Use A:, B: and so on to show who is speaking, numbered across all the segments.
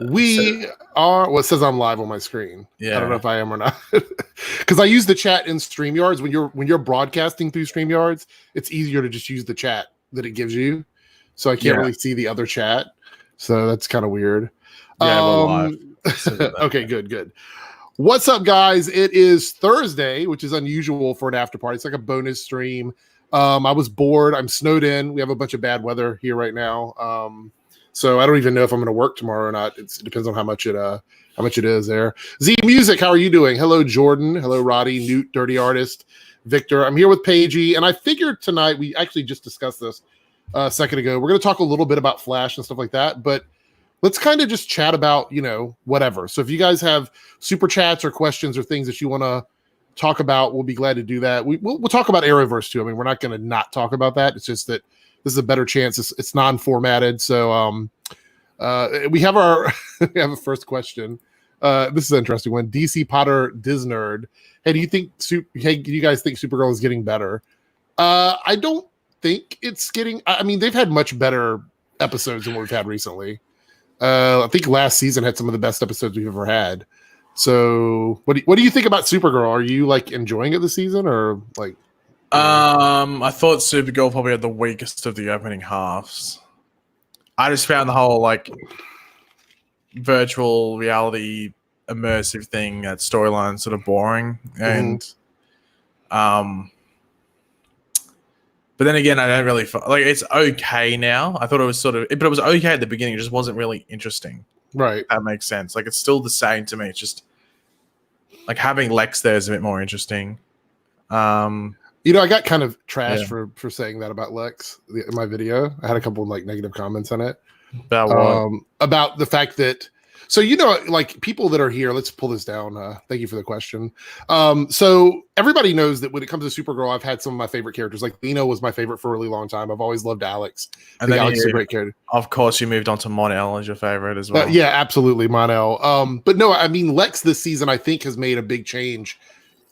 A: We are. Well, it says I'm live on my screen.
B: Yeah.
A: I don't know if I am or not, because I use the chat in StreamYards. When you're broadcasting through StreamYards, it's easier to just use the chat that it gives you. So I can't really see the other chat. So that's kind of weird.
B: Yeah, we're live.
A: Okay, good. What's up, guys? It is Thursday, which is unusual for an after party. It's like a bonus stream. I was bored. I'm snowed in. We have a bunch of bad weather here right now. So I don't even know if I'm going to work tomorrow or not. It depends on how much it is there. Z Music, how are you doing? Hello, Jordan. Hello, Roddy, Newt, Dirty Artist, Victor. I'm here with Pagey, and I figured tonight, we actually just discussed this a second ago. We're going to talk a little bit about Flash and stuff like that, but let's kind of just chat about, whatever. So if you guys have super chats or questions or things that you want to talk about, we'll be glad to do that. We'll talk about Arrowverse too. I mean, we're not going to not talk about that. It's just that this is a better chance. It's non-formatted. So we have we have a first question. This is an interesting one. DC Potter Disnerd. Hey, do you guys think Supergirl is getting better? I don't think it's getting. I mean, they've had much better episodes than what we've had recently. I think last season had some of the best episodes we've ever had. So what do you think about Supergirl? Are you like enjoying it this season, or like?
B: I thought Supergirl probably had the weakest of the opening halves. I just found the whole like virtual reality immersive thing, that storyline, sort of boring. And but then again, I don't really like it's okay now. I thought it was but it was okay at the beginning. It just wasn't really interesting.
A: Right.
B: That makes sense. Like it's still the same to me. It's just like having Lex there is a bit more interesting.
A: I got kind of trashed for saying that about Lex in my video. I had a couple of like negative comments on it.
B: About what?
A: About the fact that, so like people that are here, let's pull this down. Thank you for the question. So everybody knows that when it comes to Supergirl, I've had some of my favorite characters. Like Lino was my favorite for a really long time. I've always loved Alex.
B: And then
A: Alex is a great character.
B: Of course, you moved on to Mon-El as your favorite as well.
A: Yeah, absolutely, Mon-El. But no, I mean Lex this season I think has made a big change,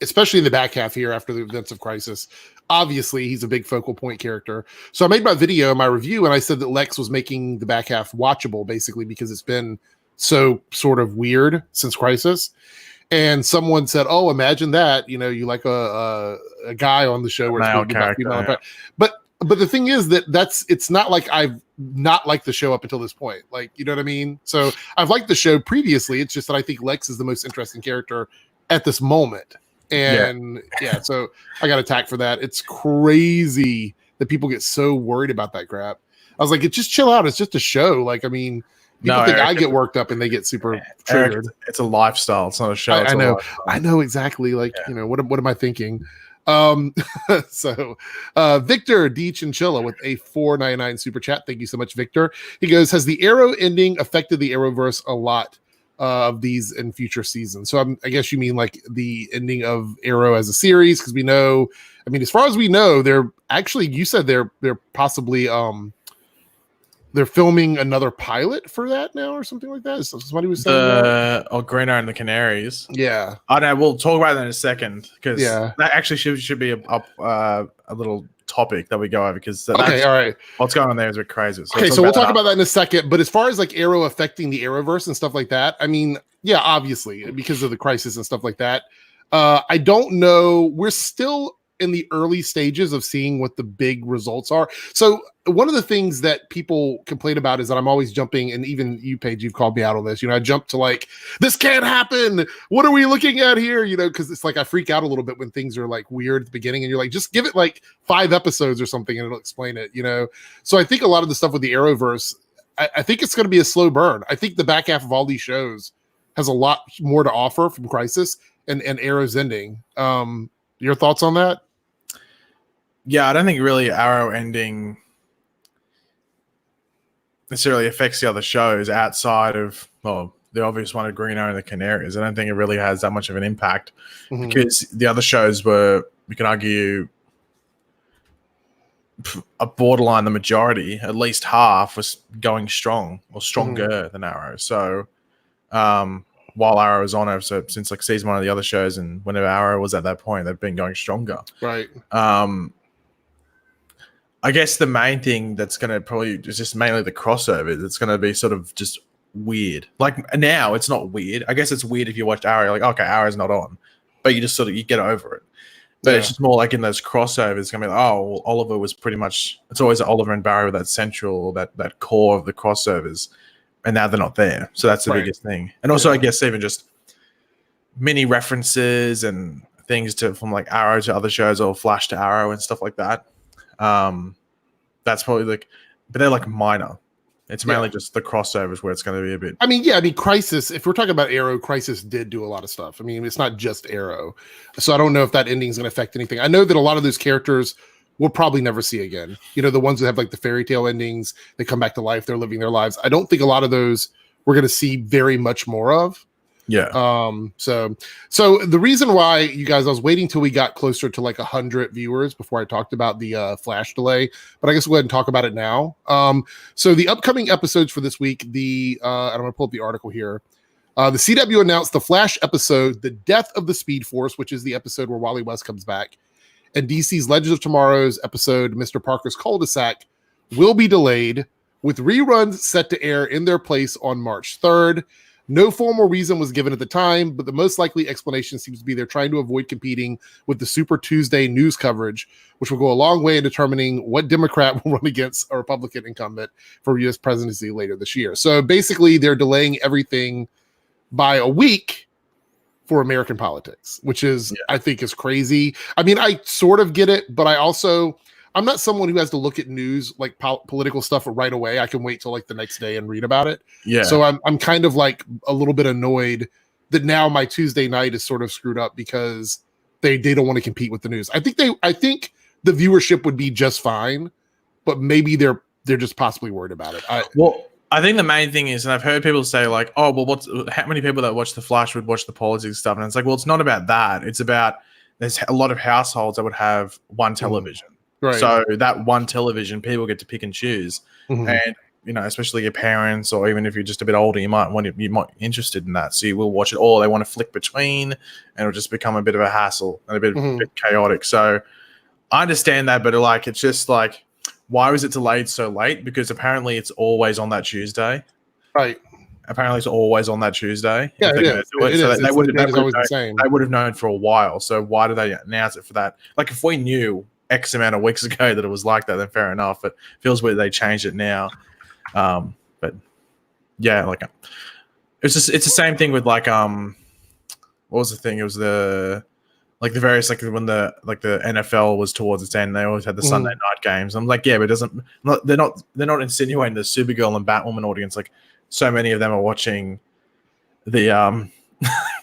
A: especially in the back half here after the events of Crisis. Obviously, he's a big focal point character. So I made my video, my review, and I said that Lex was making the back half watchable, basically, because it's been so sort of weird since Crisis. And someone said, "Oh, imagine that! You like a guy on the show where it's about female." Yeah. But the thing is that it's not like I've not liked the show up until this point. Like, you know what I mean? So I've liked the show previously. It's just that I think Lex is the most interesting character at this moment. And so I got attacked for that. It's crazy that people get so worried about that crap. I was like, just chill out. It's just a show. Like, I mean, people think I get worked up and they get super triggered.
B: It's a lifestyle. It's not a show.
A: I know exactly. Like, what am I thinking? So Victor D Chinchilla with a $4.99 super chat. Thank you so much, Victor. He goes, has the Arrow ending affected the Arrowverse a lot? Of these in future seasons. So I guess you mean like the ending of Arrow as a series, because we know, I mean, as far as we know, they're actually, you said they're possibly they're filming another pilot for that now or something like that. Somebody was saying that.
B: Green Arrow and the Canaries.
A: Yeah.
B: I know. We'll talk about that in a second, because that actually should be a little topic that we go over, because all
A: right,
B: what's going on there is a bit crazy.
A: So we'll talk about that in a second. But as far as like Arrow affecting the Arrowverse and stuff like that, I mean, yeah, obviously because of the Crisis and stuff like that. I don't know. We're still in the early stages of seeing what the big results are. So one of the things that people complain about is that I'm always jumping, and even you, Paige, you've called me out on this. I jump to like, this can't happen. What are we looking at here? Because it's like I freak out a little bit when things are like weird at the beginning, and you're like, just give it like 5 episodes or something, and it'll explain it. So I think a lot of the stuff with the Arrowverse, I think it's going to be a slow burn. I think the back half of all these shows has a lot more to offer from Crisis and Arrow's ending. Your thoughts on that?
B: Yeah, I don't think really Arrow ending necessarily affects the other shows outside of, the obvious one of Green Arrow and the Canaries. I don't think it really has that much of an impact, because the other shows were, we can argue, a borderline, the majority, at least half, was going strong or stronger than Arrow. So while Arrow was on, so since like season 1 of the other shows, and whenever Arrow was at that point, they've been going stronger.
A: Right.
B: I guess the main thing that's going to probably is just mainly the crossovers. It's going to be sort of just weird. Like now, it's not weird. I guess it's weird if you watched Arrow. You're like, okay, Arrow's not on, but you just sort of you get over it. But it's just more like in those crossovers, it's gonna be like, oh, well, Oliver was pretty much. It's always Oliver and Barry with that central, that core of the crossovers, and now they're not there. So that's the biggest thing. And also, I guess even just mini references and things from like Arrow to other shows or Flash to Arrow and stuff like that. That's probably like, but they're like minor. It's mainly just the crossovers where it's going to be a bit.
A: I mean, Crisis, if we're talking about Arrow, Crisis did do a lot of stuff. I mean, it's not just Arrow. So I don't know if that ending is going to affect anything. I know that a lot of those characters we'll probably never see again. You know, the ones that have like the fairy tale endings, they come back to life, they're living their lives. I don't think a lot of those we're going to see very much more of.
B: Yeah.
A: So the reason why, you guys, I was waiting till we got closer to like 100 viewers before I talked about the Flash delay, but I guess we'll go ahead and talk about it now. So the upcoming episodes for this week, and I'm going to pull up the article here. The CW announced the Flash episode, The Death of the Speed Force, which is the episode where Wally West comes back, and DC's Legends of Tomorrow's episode, Mr. Parker's Cul-de-sac, will be delayed, with reruns set to air in their place on March 3rd. No formal reason was given at the time, but the most likely explanation seems to be they're trying to avoid competing with the Super Tuesday news coverage, which will go a long way in determining what Democrat will run against a Republican incumbent for U.S. presidency later this year. So basically, they're delaying everything by a week for American politics, which is, I think, is crazy. I mean, I sort of get it, but I'm not someone who has to look at news like political stuff right away. I can wait till like the next day and read about it. Yeah. So I'm kind of like a little bit annoyed that now my Tuesday night is sort of screwed up because they don't want to compete with the news. I think the viewership would be just fine, but maybe they're just possibly worried about it.
B: I think the main thing is, and I've heard people say like, oh, well, how many people that watch The Flash would watch the politics stuff? And it's like, well, it's not about that. It's about there's a lot of households that would have one television. Right. So that one television, people get to pick and choose, and especially your parents, or even if you're just a bit older, you might be interested in that. So you will watch it all. They want to flick between, and it'll just become a bit of a hassle and a bit chaotic. So I understand that, but like it's just like, why was it delayed so late? Because apparently it's always on that Tuesday. Right. Apparently it's always on that Tuesday.
A: Yeah, it is. They
B: would have known for a while. So why did they announce it for that? Like if we knew X amount of weeks ago that it was like that, then fair enough. But it feels weird they changed it now. But yeah, like it's the same thing with like what was the thing? It was the various when the NFL was towards its end, they always had the Sunday night games. I'm like, yeah, but they're not insinuating the Supergirl and Batwoman audience. Like so many of them are watching the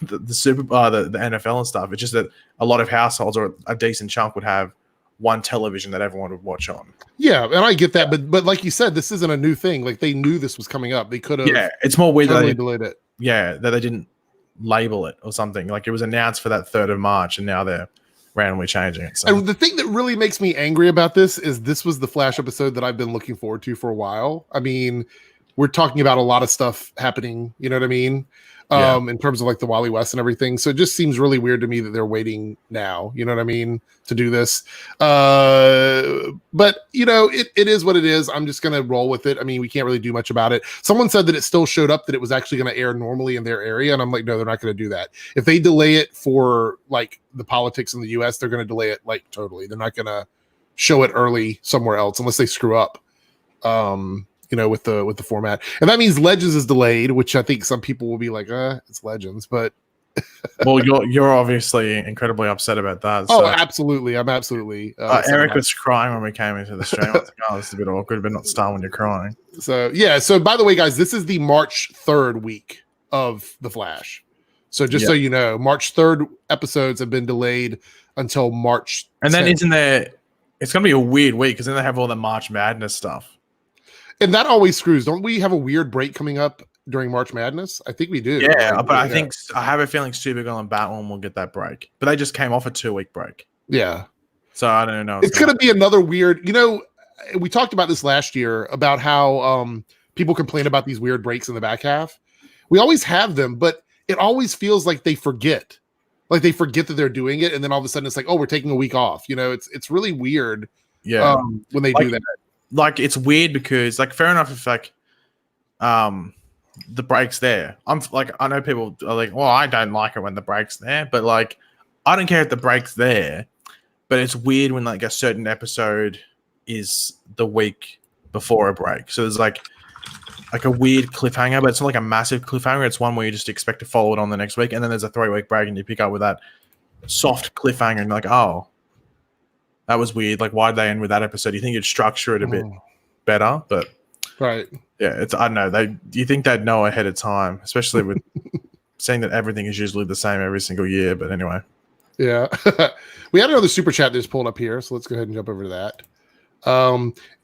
B: the NFL and stuff. It's just that a lot of households, or a decent chunk, would have one television that everyone would watch on.
A: Yeah, and I get that, but like you said, this isn't a new thing. Like they knew this was coming up. They could have.
B: Yeah, it's more weird that they
A: delayed it.
B: Yeah, that they didn't label it or something. Like it was announced for that 3rd of March, and now they're randomly changing it. So.
A: And the thing that really makes me angry about this was the Flash episode that I've been looking forward to for a while. I mean, we're talking about a lot of stuff happening. You know what I mean? In terms of like the Wally West and everything. So it just seems really weird to me that they're waiting now, you know what I mean, to do this. But it is what it is. I'm just going to roll with it. I mean, we can't really do much about it. Someone said that it still showed up that it was actually going to air normally in their area. And I'm like, no, they're not going to do that. If they delay it for like the politics in the US, they're going to delay it like totally. They're not going to show it early somewhere else unless they screw up. With the format, and that means Legends is delayed, which I think some people will be like, it's Legends, but
B: well, you're obviously incredibly upset about that.
A: Oh, so. Absolutely, I'm absolutely.
B: Eric was crying when we came into the stream. I was like, oh, this is a bit awkward, but not start when you're crying.
A: So yeah. So by the way, guys, this is the March 3rd week of the Flash. So just so you know, March 3rd episodes have been delayed until March.
B: And then 10th. Isn't there? It's gonna be a weird week because then they have all the March Madness stuff.
A: And that always screws. Don't we have a weird break coming up during March Madness? I think we do.
B: Yeah, right? But I think I have a feeling Supergirl and Batwoman will get that break. But they just came off a 2-week break.
A: Yeah.
B: So I don't know.
A: It's going to be another weird. We talked about this last year about how people complain about these weird breaks in the back half. We always have them, but it always feels like they forget. Like they forget that they're doing it, and then all of a sudden it's like, oh, we're taking a week off. It's really weird.
B: Yeah.
A: When they do that.
B: Like it's weird because like fair enough if like the break's there. I'm like, I know people are like, well, I don't like it when the break's there, but like, I don't care if the break's there, but it's weird when like a certain episode is the week before a break. So there's like a weird cliffhanger, but it's not like a massive cliffhanger. It's one where you just expect to follow it on the next week, and then there's a 3-week break, and you pick up with that soft cliffhanger, and you're like, oh, that was weird. Like, why did they end with that episode? You think you'd structure it a bit better, but
A: right.
B: Yeah, it's I don't know. You think they'd know ahead of time, especially with saying that everything is usually the same every single year. But anyway,
A: yeah, we had another super chat that's pulled up here, so let's go ahead and jump over to that.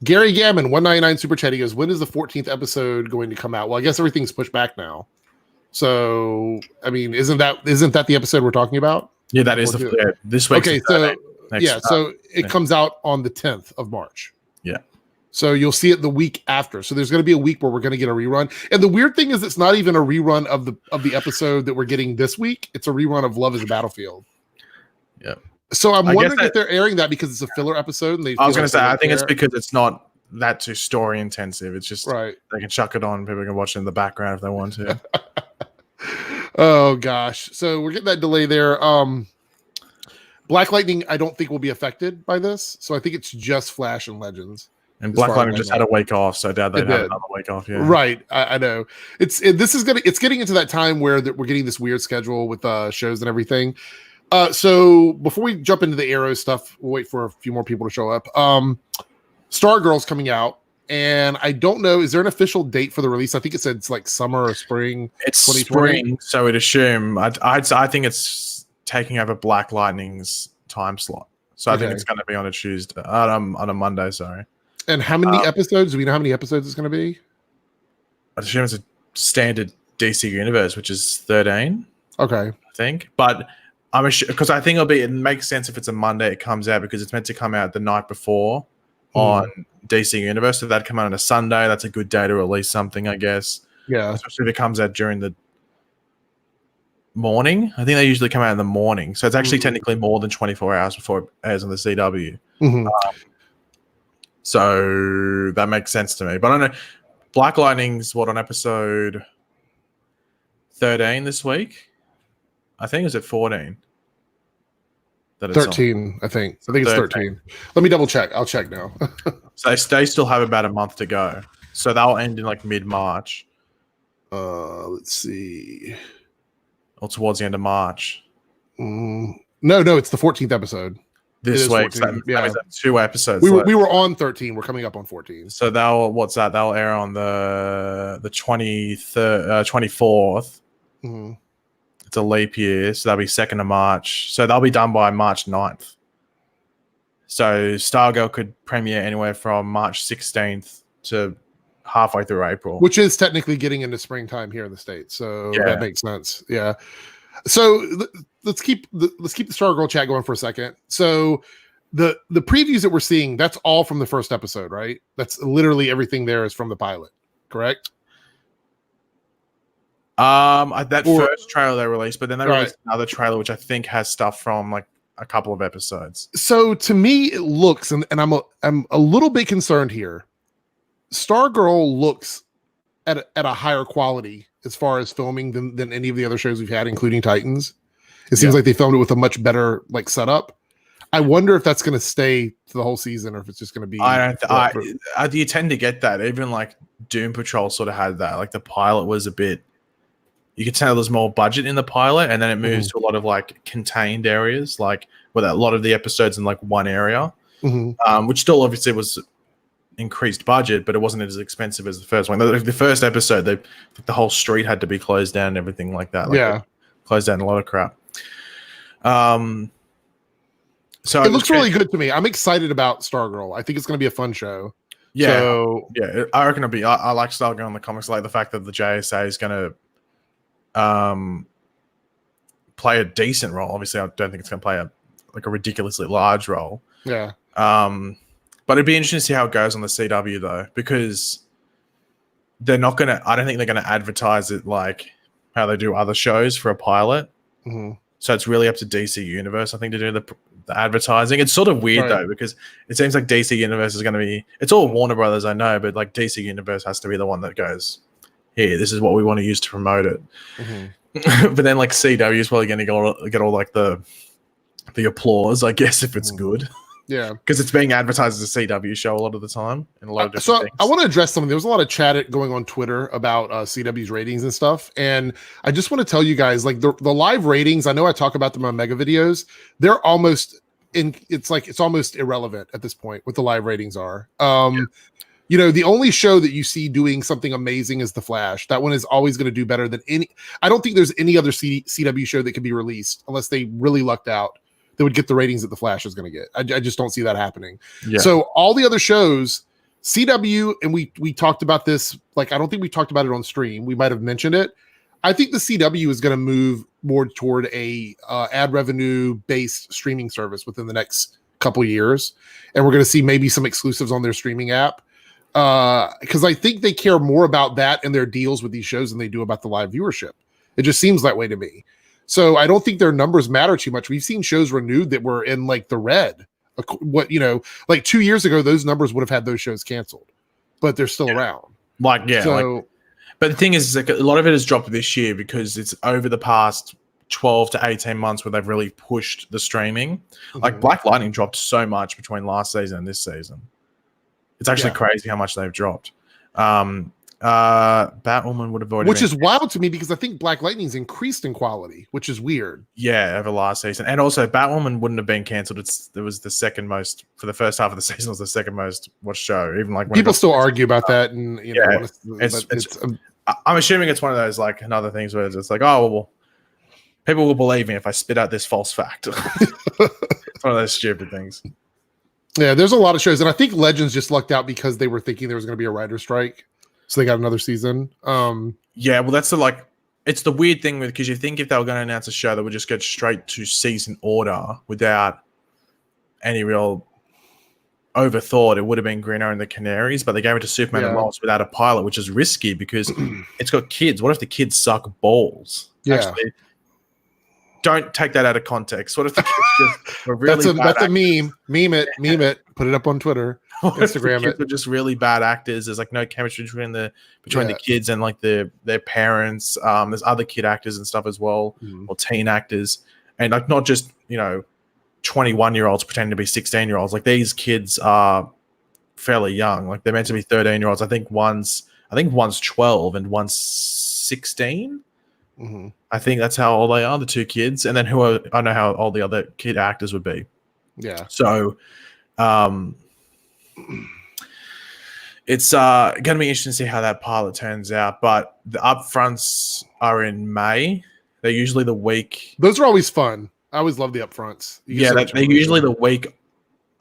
A: Gary Gammon 199 super chat. He goes, when is the 14th episode going to come out? Well, I guess everything's pushed back now. So I mean, isn't that the episode we're talking about?
B: Yeah, that is this week.
A: Okay, so so it comes out on the 10th of March.
B: Yeah.
A: So you'll see it the week after. So there's going to be a week where we're going to get a rerun. And the weird thing is, it's not even a rerun of the episode that we're getting this week. It's a rerun of Love Is a Battlefield.
B: Yeah.
A: So I'm wondering if they're airing that because it's a filler episode. And
B: I was going to say, I think it's because it's not that too story intensive. It's just
A: right.
B: They can chuck it on. People can watch it in the background if they want to.
A: Oh gosh. So we're getting that delay there. Black Lightning, I don't think will be affected by this. So I think it's just Flash and Legends.
B: And Black Lightning just had a week off, so I doubt they'd have another week off. Yeah,
A: right. I know. It's getting into that time where we're getting this weird schedule with shows and everything. So before we jump into the Arrow stuff, we'll wait for a few more people to show up. Stargirl's coming out, and I don't know. Is there an official date for the release? I think it said it's like summer or spring.
B: It's spring, so we'd assume. I think it's taking over Black Lightning's time slot. So I think it's going to be on a Tuesday, on a Monday. Sorry.
A: And how many episodes? Do we know how many episodes it's going to be?
B: I assume it's a standard DC universe, which is 13.
A: Okay.
B: I think. But I'm because I think it makes sense if it's a Monday it comes out, because it's meant to come out the night before on DC Universe. So that'd come out on a Sunday. That's a good day to release something, I guess.
A: Yeah.
B: Especially if it comes out during the morning. I think they usually come out in the morning. So it's actually technically more than 24 hours before it airs on the CW. So that makes sense to me. But I don't know. Black Lightning's on episode 13 this week? I think, is it 14?
A: 13, I think. I think it's 13. Let me double check. I'll check now.
B: So they still have about a month to go. So they'll end in like mid-March.
A: Let's see.
B: Or towards the end of March.
A: No, it's the 14th episode.
B: This week. So that means 2 episodes.
A: We were on 13. We're coming up on 14.
B: So they'll air on the 23rd, 24th. It's a leap year, so that'll be 2nd of March. So they'll be done by March 9th. So Stargirl could premiere anywhere from March 16th to halfway through April.
A: Which is technically getting into springtime here in the States. So that makes sense. Yeah. So let's keep the Stargirl chat going for a second. So the previews that we're seeing, that's all from the first episode, right? That's literally everything there is from the pilot, correct?
B: First trailer they released, but then they released another trailer which I think has stuff from like a couple of episodes. So
A: to me, it looks, and I'm a little bit concerned here. Stargirl looks at a higher quality as far as filming than any of the other shows we've had, including Titans. It seems like they filmed it with a much better like setup. I wonder if that's going to stay for the whole season, or if it's just going to be. You tend to get that. Even like Doom Patrol sort of had that. Like the pilot was a bit. You could tell there's more budget in the pilot, and then it moves to a lot of like contained areas, like with a lot of the episodes in like one area, which still obviously was increased budget, but it wasn't as expensive as the first one. The first episode, the whole street had to be closed down and everything like that. Like closed down a lot of crap. So it looks really good to me. I'm excited about Stargirl. I think it's going to be a fun show.
B: Yeah, so, I reckon it'll be. I like Stargirl in the comics. I like the fact that the JSA is going to play a decent role. Obviously, I don't think it's going to play a ridiculously large role.
A: Yeah.
B: But it'd be interesting to see how it goes on the CW though, because they're not going to. I don't think they're going to advertise it like how they do other shows for a pilot. So it's really up to DC Universe, I think, to do the advertising. It's sort of weird though, because it seems like DC Universe is going to be. It's all Warner Brothers, I know, but like DC Universe has to be the one that goes, here, this is what we want to use to promote it.
A: Mm-hmm.
B: But then like CW is probably going to get all like the applause, I guess, if it's good.
A: Yeah,
B: because it's being advertised as a CW show a lot of the time in a lot of different things.
A: I want to address something. There was a lot of chat going on Twitter about CW's ratings and stuff, and I just want to tell you guys, like the live ratings. I know I talk about them on mega videos. They're almost it's almost irrelevant at this point what the live ratings are. You know, the only show that you see doing something amazing is The Flash. That one is always going to do better than any. I don't think there's any other CW show that could be released unless they really lucked out that would get the ratings that The Flash is going to get. I just don't see that happening. Yeah. So all the other shows, CW, and we talked about this, like, I don't think we talked about it on stream. We might have mentioned it. I think the CW is going to move more toward a ad revenue based streaming service within the next couple of years. And we're going to see maybe some exclusives on their streaming app. Because I think they care more about that and their deals with these shows than they do about the live viewership. It just seems that way to me. So I don't think their numbers matter too much. We've seen shows renewed that were in like the red. What, you know, like 2 years ago, those numbers would have had those shows canceled, but they're still around.
B: But the thing is like a lot of it has dropped this year because it's over the past 12 to 18 months where they've really pushed the streaming. Mm-hmm. Like Black Lightning dropped so much between last season and this season. It's actually crazy how much they've dropped. Batwoman would have already
A: which is wild to me because I think Black Lightning's increased in quality, which is weird.
B: Yeah, over last season. And also Batwoman wouldn't have been cancelled. It was the second most for the first half of the season, was the second most watched show. Even like when
A: people still argue about that, and you know,
B: I'm assuming it's one of those like another things where it's like, oh well, people will believe me if I spit out this false fact. It's one of those stupid things.
A: Yeah, there's a lot of shows, and I think Legends just lucked out because they were thinking there was going to be a writer's strike. So they got another season.
B: Yeah, well, that's it's the weird thing with, because you think if they were going to announce a show, they would just get straight to season order without any real overthought. It would have been Green Arrow and the Canaries, but they gave it to Superman and Lois without a pilot, which is risky because it's got kids. What if the kids suck balls?
A: Yeah.
B: Actually, don't take that out of context. What if the kids just were really
A: that's a meme. Meme it. Put it up on Twitter. Instagram
B: it. They're just really bad actors. There's like no chemistry between the kids and like their parents. There's other kid actors and stuff as well, or teen actors, and like not just 21-year-olds pretending to be 16-year-olds. Like these kids are fairly young. Like they're meant to be 13-year-olds. I think one's 12 and one's 16. Mm-hmm. I think that's how old they are, the two kids, and then I don't know how old the other kid actors would be.
A: Yeah.
B: So, it's going to be interesting to see how that pilot turns out. But the upfronts are in May. They're usually the week.
A: Those are always fun. I always love the upfronts.
B: They're usually the week,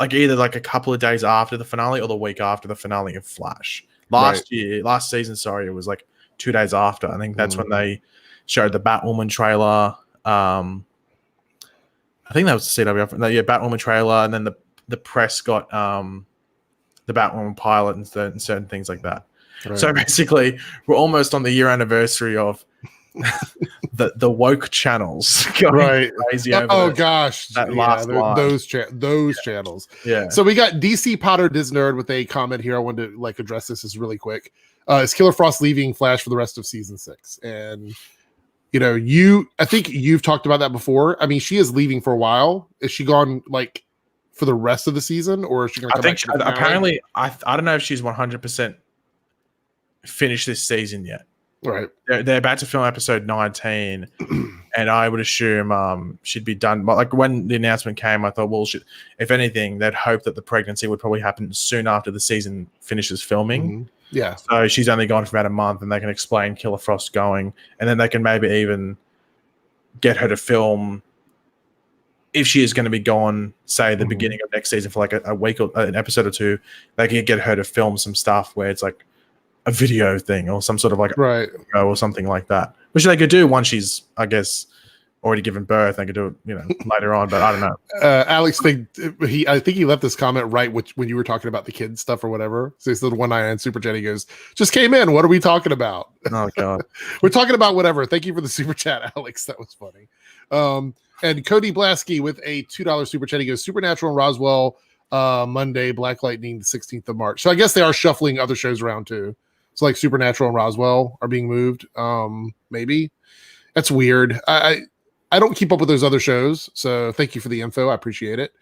B: like either like a couple of days after the finale or the week after the finale of Flash. Last season, it was like 2 days after. I think that's when they showed the Batwoman trailer. I think that was the CW. Batwoman trailer, and then the press got the Batwoman pilot and certain things like that. Right. So basically, we're almost on the year anniversary of the woke channels going crazy over
A: gosh, those channels.
B: Yeah.
A: So we got DC Potter Disnerd with a comment here. I wanted to like address this really quick. Is Killer Frost leaving Flash for the rest of season 6? And I think you've talked about that before. I mean, she is leaving for a while. Is she gone like for the rest of the season, or is she going to come back?
B: Apparently, I don't know if she's 100% finished this season yet.
A: Right.
B: They're about to film episode 19, and I would assume she'd be done. But like when the announcement came, I thought, well, if anything, they'd hope that the pregnancy would probably happen soon after the season finishes filming.
A: Mm-hmm. Yeah.
B: So she's only gone for about a month, and they can explain Killer Frost going, and then they can maybe even get her to film. If she is going to be gone, say the beginning of next season for like a week or an episode or two, they can get her to film some stuff where it's like a video thing or some sort of like or something like that, which they could do once she's, I guess, already given birth. They could do it, later on, but I don't know.
A: Alex, I think he left this comment right when you were talking about the kids stuff or whatever. So he's the 199 super chat. He goes, "Just came in. What are we talking about?"
B: Oh God,
A: we're talking about whatever. Thank you for the super chat, Alex. That was funny. And Cody Blasky with a $2 super chat. He goes, Supernatural and Roswell Monday, Black Lightning the 16th of March. So I guess they are shuffling other shows around too. So like Supernatural and Roswell are being moved. Maybe that's weird. I don't keep up with those other shows, so thank you for the info. I appreciate it.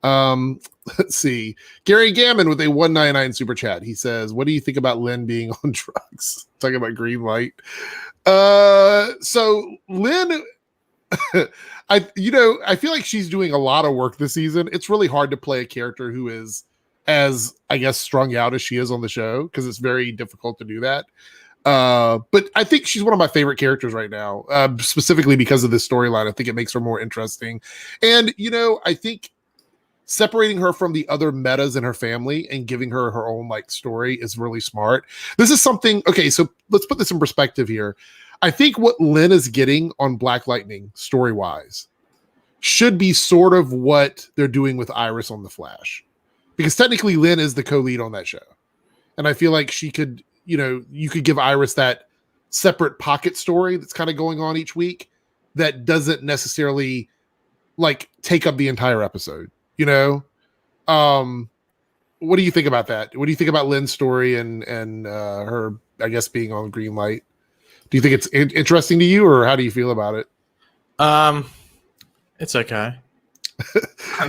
A: Let's see. Gary Gammon with a 199 super chat. He says, "What do you think about Lynn being on drugs?" Talking about green light. So Lynn, I feel like she's doing a lot of work this season. It's really hard to play a character who is as, I guess, strung out as she is on the show, because it's very difficult to do that. But I think she's one of my favorite characters right now, specifically because of this storyline. I think it makes her more interesting. And, I think separating her from the other metas in her family and giving her her own like story is really smart. This is something, okay, so let's put this in perspective here. I think what Lynn is getting on Black Lightning story-wise should be sort of what they're doing with Iris on The Flash. Because technically Lynn is the co-lead on that show. And I feel like she could, you could give Iris that separate pocket story that's kind of going on each week that doesn't necessarily like take up the entire episode, What do you think about that? What do you think about Lynn's story and her, I guess, being on green light? Do you think it's interesting to you, or how do you feel about it?
B: It's okay.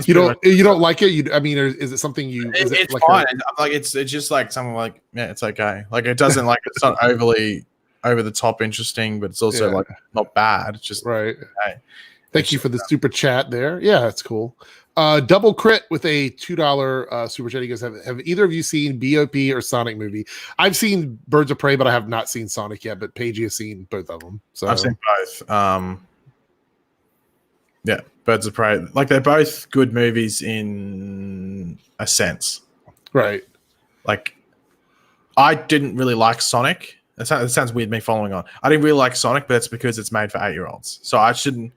A: You don't like it? Is it something you?
B: It's fine. It's just like something like, yeah, it's okay. Like it doesn't like, it's not overly over the top interesting, but it's also like not bad. It's just
A: right.
B: Okay.
A: Thank you for the super chat there. Yeah, that's cool. Double Crit with a $2 super chat. He goes, have either of you seen BOP or Sonic movie? I've seen Birds of Prey, but I have not seen Sonic yet. But Pagey has seen both of them. So
B: I've seen both. Yeah, Birds of Prey. Like they're both good movies in a sense,
A: right?
B: Like I didn't really like Sonic. It sounds weird me following on. I didn't really like Sonic, but it's because it's made for 8-year-olds. So I shouldn't.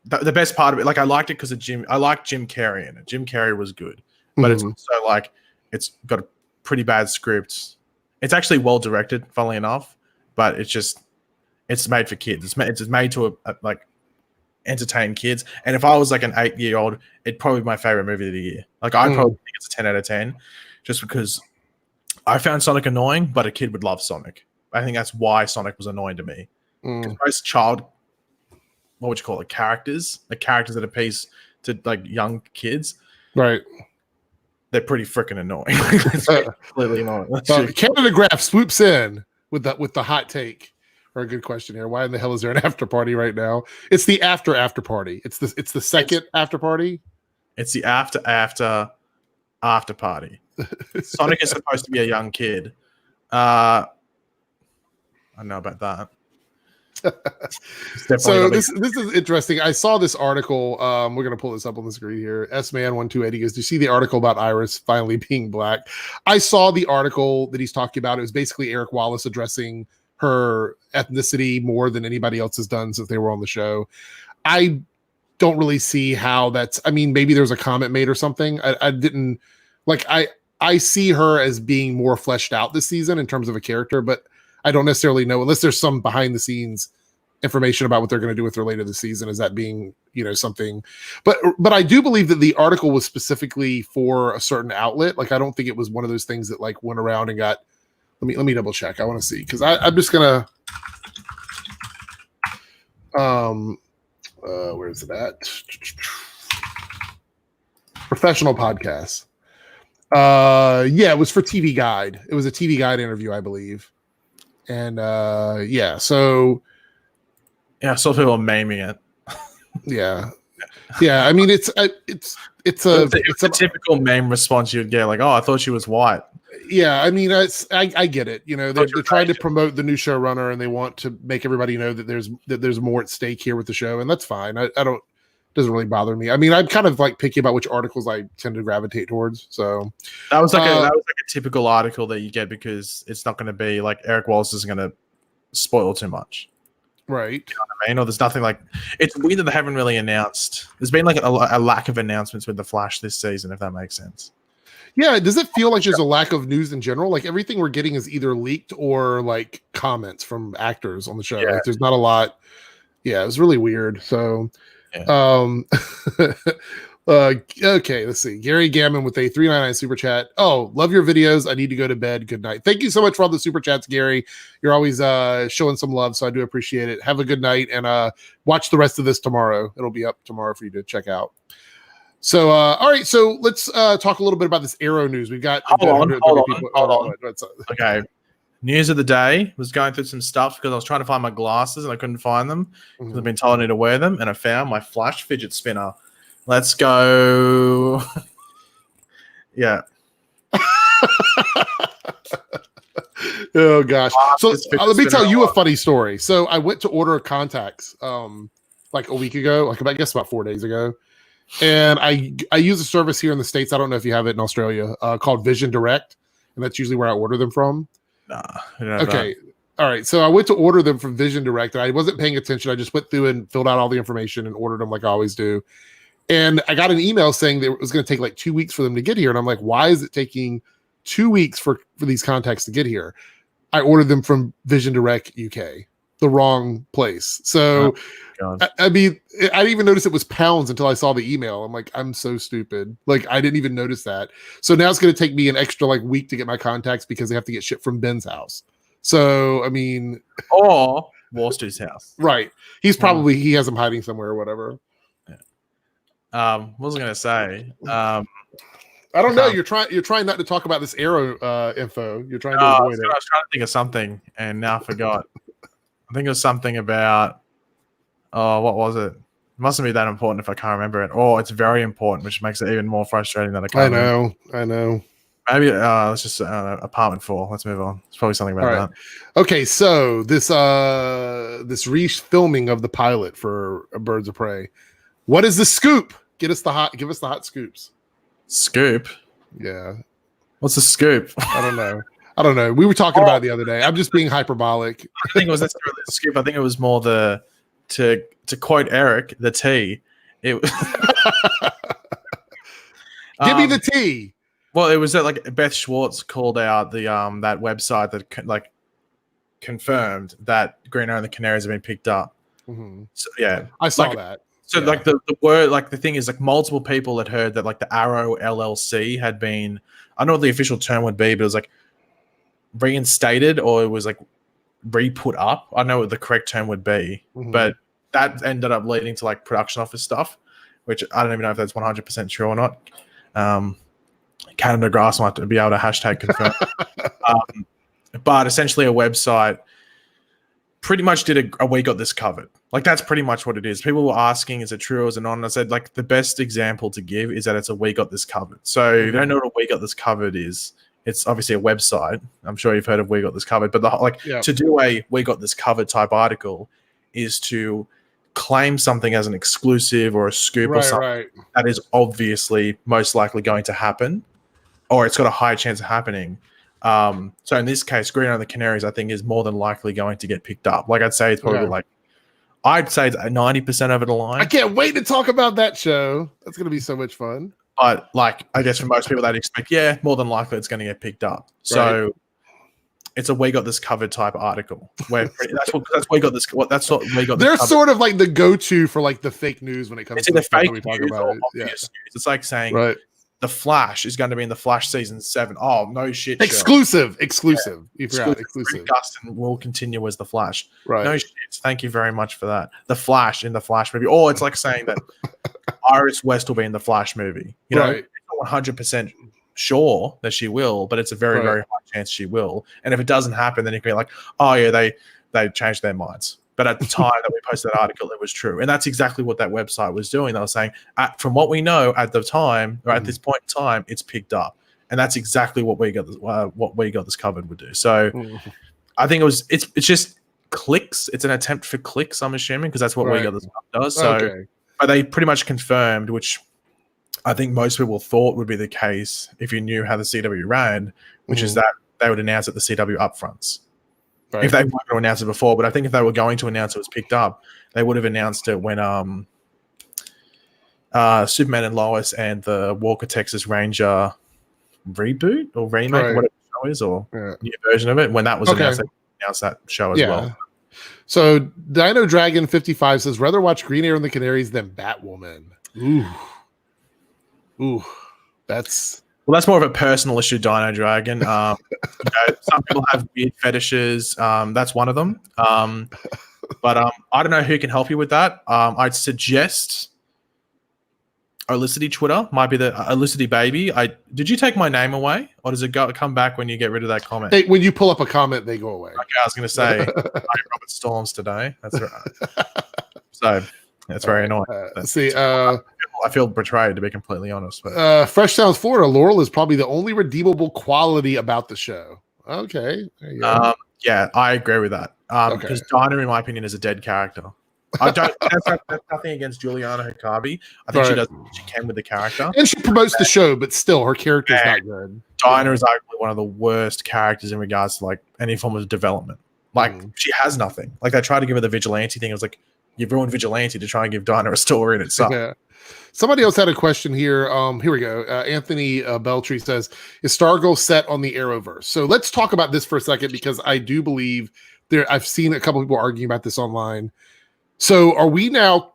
B: The best part of it, like I liked it because of Jim. I liked Jim Carrey in it. Jim Carrey was good, but it's also like it's got a pretty bad script. It's actually well directed, funnily enough, but it's made for kids. It's made to like entertain kids. And if I was like an 8-year-old, it'd probably be my favorite movie of the year. Like I probably think it's a 10 out of 10, just because I found Sonic annoying, but a kid would love Sonic. I think that's why Sonic was annoying to me. Because most what would you call it? Characters that appease to like young kids,
A: right?
B: They're pretty freaking annoying. It's completely annoying.
A: Canada Graph swoops in with the hot take, or a good question here. Why in the hell is there an after party right now? It's the after party. It's the second after party. It's the after
B: party. Sonic is supposed to be a young kid. I know about that.
A: So this is interesting. I saw this article. We're gonna pull this up on the screen here. S-Man1280 goes, "Do you see the article about Iris finally being black?" I saw the article that he's talking about. It was basically Eric Wallace addressing her ethnicity more than anybody else has done since they were on the show. I don't really see how that's. I mean, maybe there's a comment made or something. I didn't like. I see her as being more fleshed out this season in terms of a character, but I don't necessarily know, unless there's some behind the scenes information about what they're going to do with her later this season. Is that being, something? But I do believe that the article was specifically for a certain outlet. Like I don't think it was one of those things that like went around and got. Let me double check. I want to see, because I'm just gonna. Where is it at? Professional podcast. Yeah, it was for TV Guide. It was a TV Guide interview, I believe. And so
B: I saw people memeing it.
A: Yeah. I mean, it's a
B: typical meme response you'd get, like, "Oh, I thought she was white."
A: Yeah, I mean, I get it. They're trying to promote the new showrunner, and they want to make everybody know that there's more at stake here with the show, and that's fine. I don't. Doesn't really bother me. I mean, I'm kind of like picky about which articles I tend to gravitate towards. So
B: that was like a typical article that you get, because it's not going to be like Eric Wallace isn't going to spoil too much,
A: right?
B: You know what I mean? Or there's nothing like. It's weird that they haven't really announced. There's been like a lack of announcements with the Flash this season, if that makes sense.
A: Yeah, does it feel like there's a lack of news in general? Like everything we're getting is either leaked or like comments from actors on the show. Yeah. Like there's not a lot. Yeah, it was really weird. So. Yeah. Okay, let's see. Gary Gammon with a 399 super chat. Oh, love your videos. I need to go to bed. Good night. Thank you so much for all the super chats, Gary. You're always showing some love, so I do appreciate it. Have a good night, and watch the rest of this tomorrow. It'll be up tomorrow for you to check out. So, all right. So let's talk a little bit about this Arrow news. We've got
B: hold on.
A: people.
B: Okay. News of the day was going through some stuff because I was trying to find my glasses and I couldn't find them because I've been told I need to wear them, and I found my Flash fidget spinner. Let's go. Yeah.
A: Oh gosh. So let me tell you a funny story. So I went to order contacts like a week ago, like I guess about 4 days ago. And I use a service here in the States. I don't know if you have it in Australia, called Vision Direct, and that's usually where I order them from.
B: Nah,
A: okay. All right. So I went to order them from Vision Direct, and I wasn't paying attention. I just went through and filled out all the information and ordered them like I always do. And I got an email saying that it was going to take like 2 weeks for them to get here. And I'm like, why is it taking 2 weeks for these contacts to get here? I ordered them from Vision Direct UK, the wrong place. So, I mean, I didn't even notice it was pounds until I saw the email. I'm like, I'm so stupid. Like, I didn't even notice that. So now it's going to take me an extra like week to get my contacts because they have to get shipped from Ben's house. So, I mean,
B: or Wolster's house.
A: Right. He's probably, he has them hiding somewhere or whatever.
B: What was I going to say?
A: I don't know. You're trying not to talk about this Arrow info. You're trying to avoid it.
B: I was trying to think of something and now I forgot. I think it was something about, what was it? It mustn't be that important if I can't remember it. Or it's very important, which makes it even more frustrating that I can't remember.
A: I know.
B: Maybe let's just apartment 4. Let's move on. It's probably something about that.
A: Okay, so this re-filming of the pilot for Birds of Prey. What is the scoop? Give us the hot scoops.
B: Scoop?
A: Yeah.
B: What's the scoop?
A: I don't know. We were talking about it the other day. I'm just being hyperbolic.
B: I think it was the scoop. I think it was more to quote Eric, the tea. It
A: Give me the tea.
B: Well, it was that like Beth Schwartz called out the that website that like confirmed that Green Arrow and the Canaries have been picked up.
A: Mm-hmm.
B: So, yeah,
A: I saw that.
B: So like the word, like the thing is, like multiple people had heard that like the Arrow LLC had been, I don't know what the official term would be, but it was like reinstated or it was like re-put up. I don't know what the correct term would be, but that ended up leading to like production office stuff, which I don't even know if that's 100% true or not. Canada Grass might be able to hashtag confirm. But essentially a website pretty much did a we got this covered. Like that's pretty much what it is. People were asking, is it true or is it not? And I said, like, the best example to give is that it's a we got this covered. So if you don't know what a we got this covered is, it's obviously a website. I'm sure you've heard of we got this covered, but to do a we got this covered type article is to claim something as an exclusive or a scoop or something that is obviously most likely going to happen, or it's got a high chance of happening. So in this case, Green Arrow and the Canaries, I think, is more than likely going to get picked up. Like I'd say it's probably I'd say it's 90% over the line.
A: I can't wait to talk about that show. That's going to be so much fun.
B: But like, I guess for most people, they'd expect, more than likely it's going to get picked up. So it's a we got this covered type article. Where that's what we got this. That's what we got.
A: They're sort of like the go-to for like the fake news when it comes to
B: the fake
A: we talk
B: news
A: about
B: or
A: it.
B: obvious news. It's like saying the Flash is going to be in the Flash season 7. Oh, no shit.
A: Exclusive.
B: Yeah.
A: Exclusive.
B: Dustin will continue as the Flash.
A: Right.
B: No shit. Thank you very much for that. The Flash in the Flash movie. Or it's like saying that Iris West will be in the Flash movie. You know, it's not 100% sure that she will, but it's a very, very high chance she will. And if it doesn't happen, then you can be like, oh yeah, they changed their minds. But at the time that we posted that article, it was true. And that's exactly what that website was doing. They were saying, from what we know at the time, or at this point in time, it's picked up. And that's exactly what we got this covered would do. So I think it's just clicks. It's an attempt for clicks, I'm assuming, because that's what we got this covered does. So but they pretty much confirmed, which I think most people thought would be the case if you knew how the CW ran, which is that they would announce at the CW upfronts. If they weren't going to announce it before, but I think if they were going to announce it was picked up, they would have announced it when Superman and Lois and the Walker Texas Ranger reboot or remake, whatever the show is, or new version of it, when that was announced, they announced that show as well.
A: So Dino Dragon 55 says, rather watch Green Arrow and the Canaries than Batwoman. Ooh. Ooh, that's
B: more of a personal issue, Dino Dragon. Some people have weird fetishes. That's one of them. But I don't know who can help you with that. I'd suggest Olicity Twitter might be the Olicity Baby. Did you take my name away, or does it come back when you get rid of that comment?
A: When you pull up a comment, they go away.
B: Okay, I was going to say Robert Storms today. That's right. So that's very annoying. I feel betrayed, to be completely honest.
A: Fresh Sounds Florida. Laurel is probably the only redeemable quality about the show. Okay, there you go.
B: Yeah, I agree with that. Because Dinah, in my opinion, is a dead character. That's nothing against Juliana Hikabi. I think she does what she can with the character,
A: and she promotes the show. But still, her character is not good.
B: Dinah is arguably one of the worst characters in regards to like any form of development. Like she has nothing. Like they tried to give her the vigilante thing. It was like you've ruined vigilante to try and give Dinah a story in itself.
A: Yeah. Somebody else had a question here. Here we go. Anthony Beltry says, "Is Stargirl set on the Arrowverse?" So let's talk about this for a second because I do believe I've seen a couple people arguing about this online. So are we now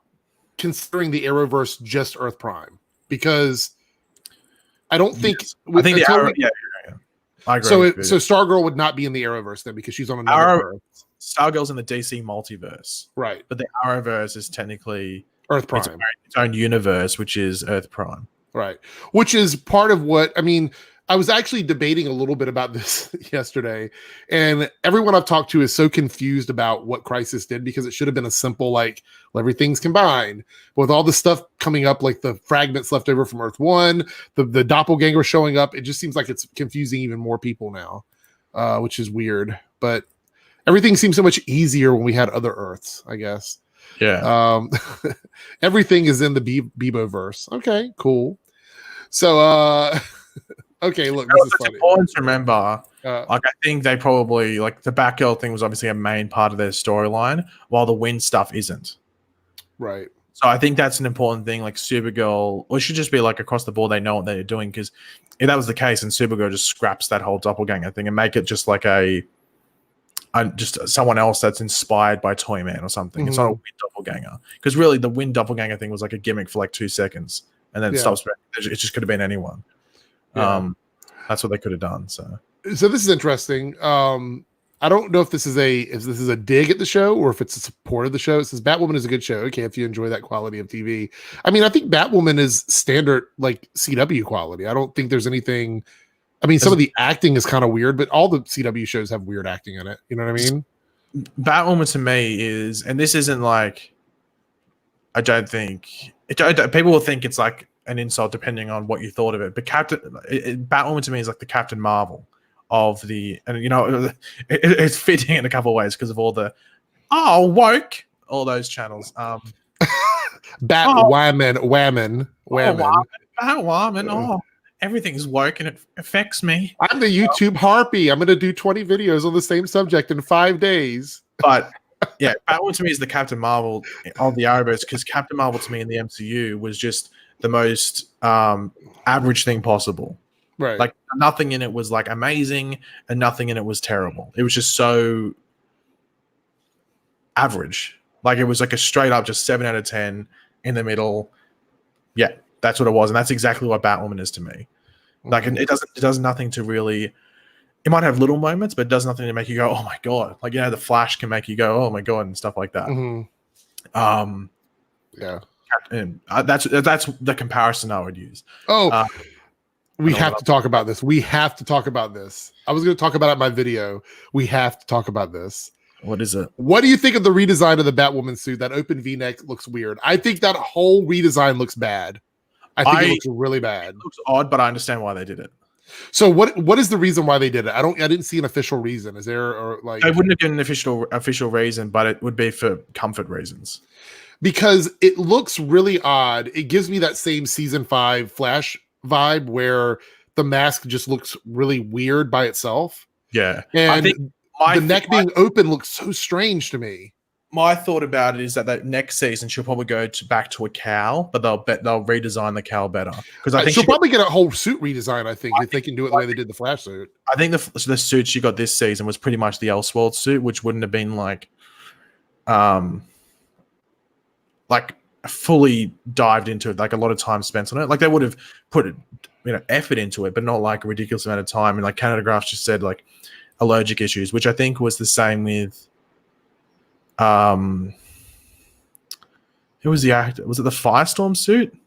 A: considering the Arrowverse just Earth Prime? Because I don't think
B: I think the Arrow. Yeah. I agree.
A: So Stargirl would not be in the Arrowverse then because she's on another Earth.
B: Stargirl's in the DC multiverse,
A: right?
B: But the Arrowverse is technically
A: Earth Prime,
B: its own universe, which is Earth Prime,
A: right? Which is part of what I mean. I was actually debating a little bit about this yesterday, and everyone I've talked to is so confused about what Crisis did because it should have been a simple, like, well, everything's combined. But with all the stuff coming up, like the fragments left over from Earth 1, the doppelganger showing up, it just seems like it's confusing even more people now, which is weird. But everything seems so much easier when we had other Earths, I guess.
B: Yeah.
A: Everything is in the Bebo-verse. Okay, cool. So, okay, look, this is funny.
B: It's important to remember. I think they probably like the Batgirl thing was obviously a main part of their storyline, while the Wind stuff isn't.
A: Right.
B: So I think that's an important thing. Like Supergirl, or it should just be like across the board, they know what they're doing. Because if that was the case, and Supergirl just scraps that whole doppelganger thing and make it just like just someone else that's inspired by Toyman or something. Mm-hmm. It's not a Wind doppelganger. Because really, the Wind doppelganger thing was like a gimmick for like 2 seconds, and then it stops. It just could have been anyone. Yeah. That's what they could have done. So
A: this is interesting. I don't know if this is a dig at the show or if it's a support of the show. It says Batwoman is a good show. Okay, if you enjoy that quality of TV. I mean, I think Batwoman is standard like CW quality. I don't think there's anything. I mean, some of the acting is kind of weird, but all the CW shows have weird acting in it. You know what I mean?
B: Batwoman to me is, and this isn't like, I don't think people will think it's like an insult depending on what you thought of it. But Batwoman to me is like the Captain Marvel of the, and you know, it's fitting in a couple of ways because of all the woke, all those channels.
A: Batwoman.
B: Everything's woke and it affects me.
A: I'm the YouTube harpy. I'm going to do 20 videos on the same subject in 5 days.
B: But yeah, Batwoman to me is the Captain Marvel of the Arrowverse because Captain Marvel to me in the MCU was just the most average thing possible.
A: Right.
B: Like nothing in it was like amazing and nothing in it was terrible. It was just so average. Like it was like a straight up just 7 out of 10 in the middle. Yeah, that's what it was. And that's exactly what Batwoman is to me. Like it does nothing to really, it might have little moments, but it does nothing to make you go, oh my God. Like, you know, the Flash can make you go, oh my God, and stuff like that.
A: Mm-hmm. Yeah.
B: And that's the comparison I would use.
A: We have to talk about this. We have to talk about this. I was going to talk about it in my video. We have to talk about this.
B: What is it?
A: What do you think of the redesign of the Batwoman suit? That open V-neck looks weird. I think that whole redesign looks bad. I think it looks really bad.
B: It looks odd, but I understand why they did it.
A: So what is the reason why they did it? I didn't see an official reason. Is there, or like,
B: it wouldn't have been an official reason, but it would be for comfort reasons.
A: Because it looks really odd. It gives me that same season 5 Flash vibe where the mask just looks really weird by itself.
B: Yeah.
A: And I think the neck being open looks so strange to me.
B: My thought about it is that next season she'll probably go back to a cowl, but they'll redesign the cowl better because I think
A: she'll probably get a whole suit redesign. I think if they can do it the way they did the Flash suit.
B: I think the suit she got this season was pretty much the Elseworld suit, which wouldn't have been like fully dived into it, like a lot of time spent on it. Like they would have put effort into it, but not like a ridiculous amount of time. And like Canada Graphs just said like allergic issues, which I think was the same with who was the actor? Was it the Firestorm suit?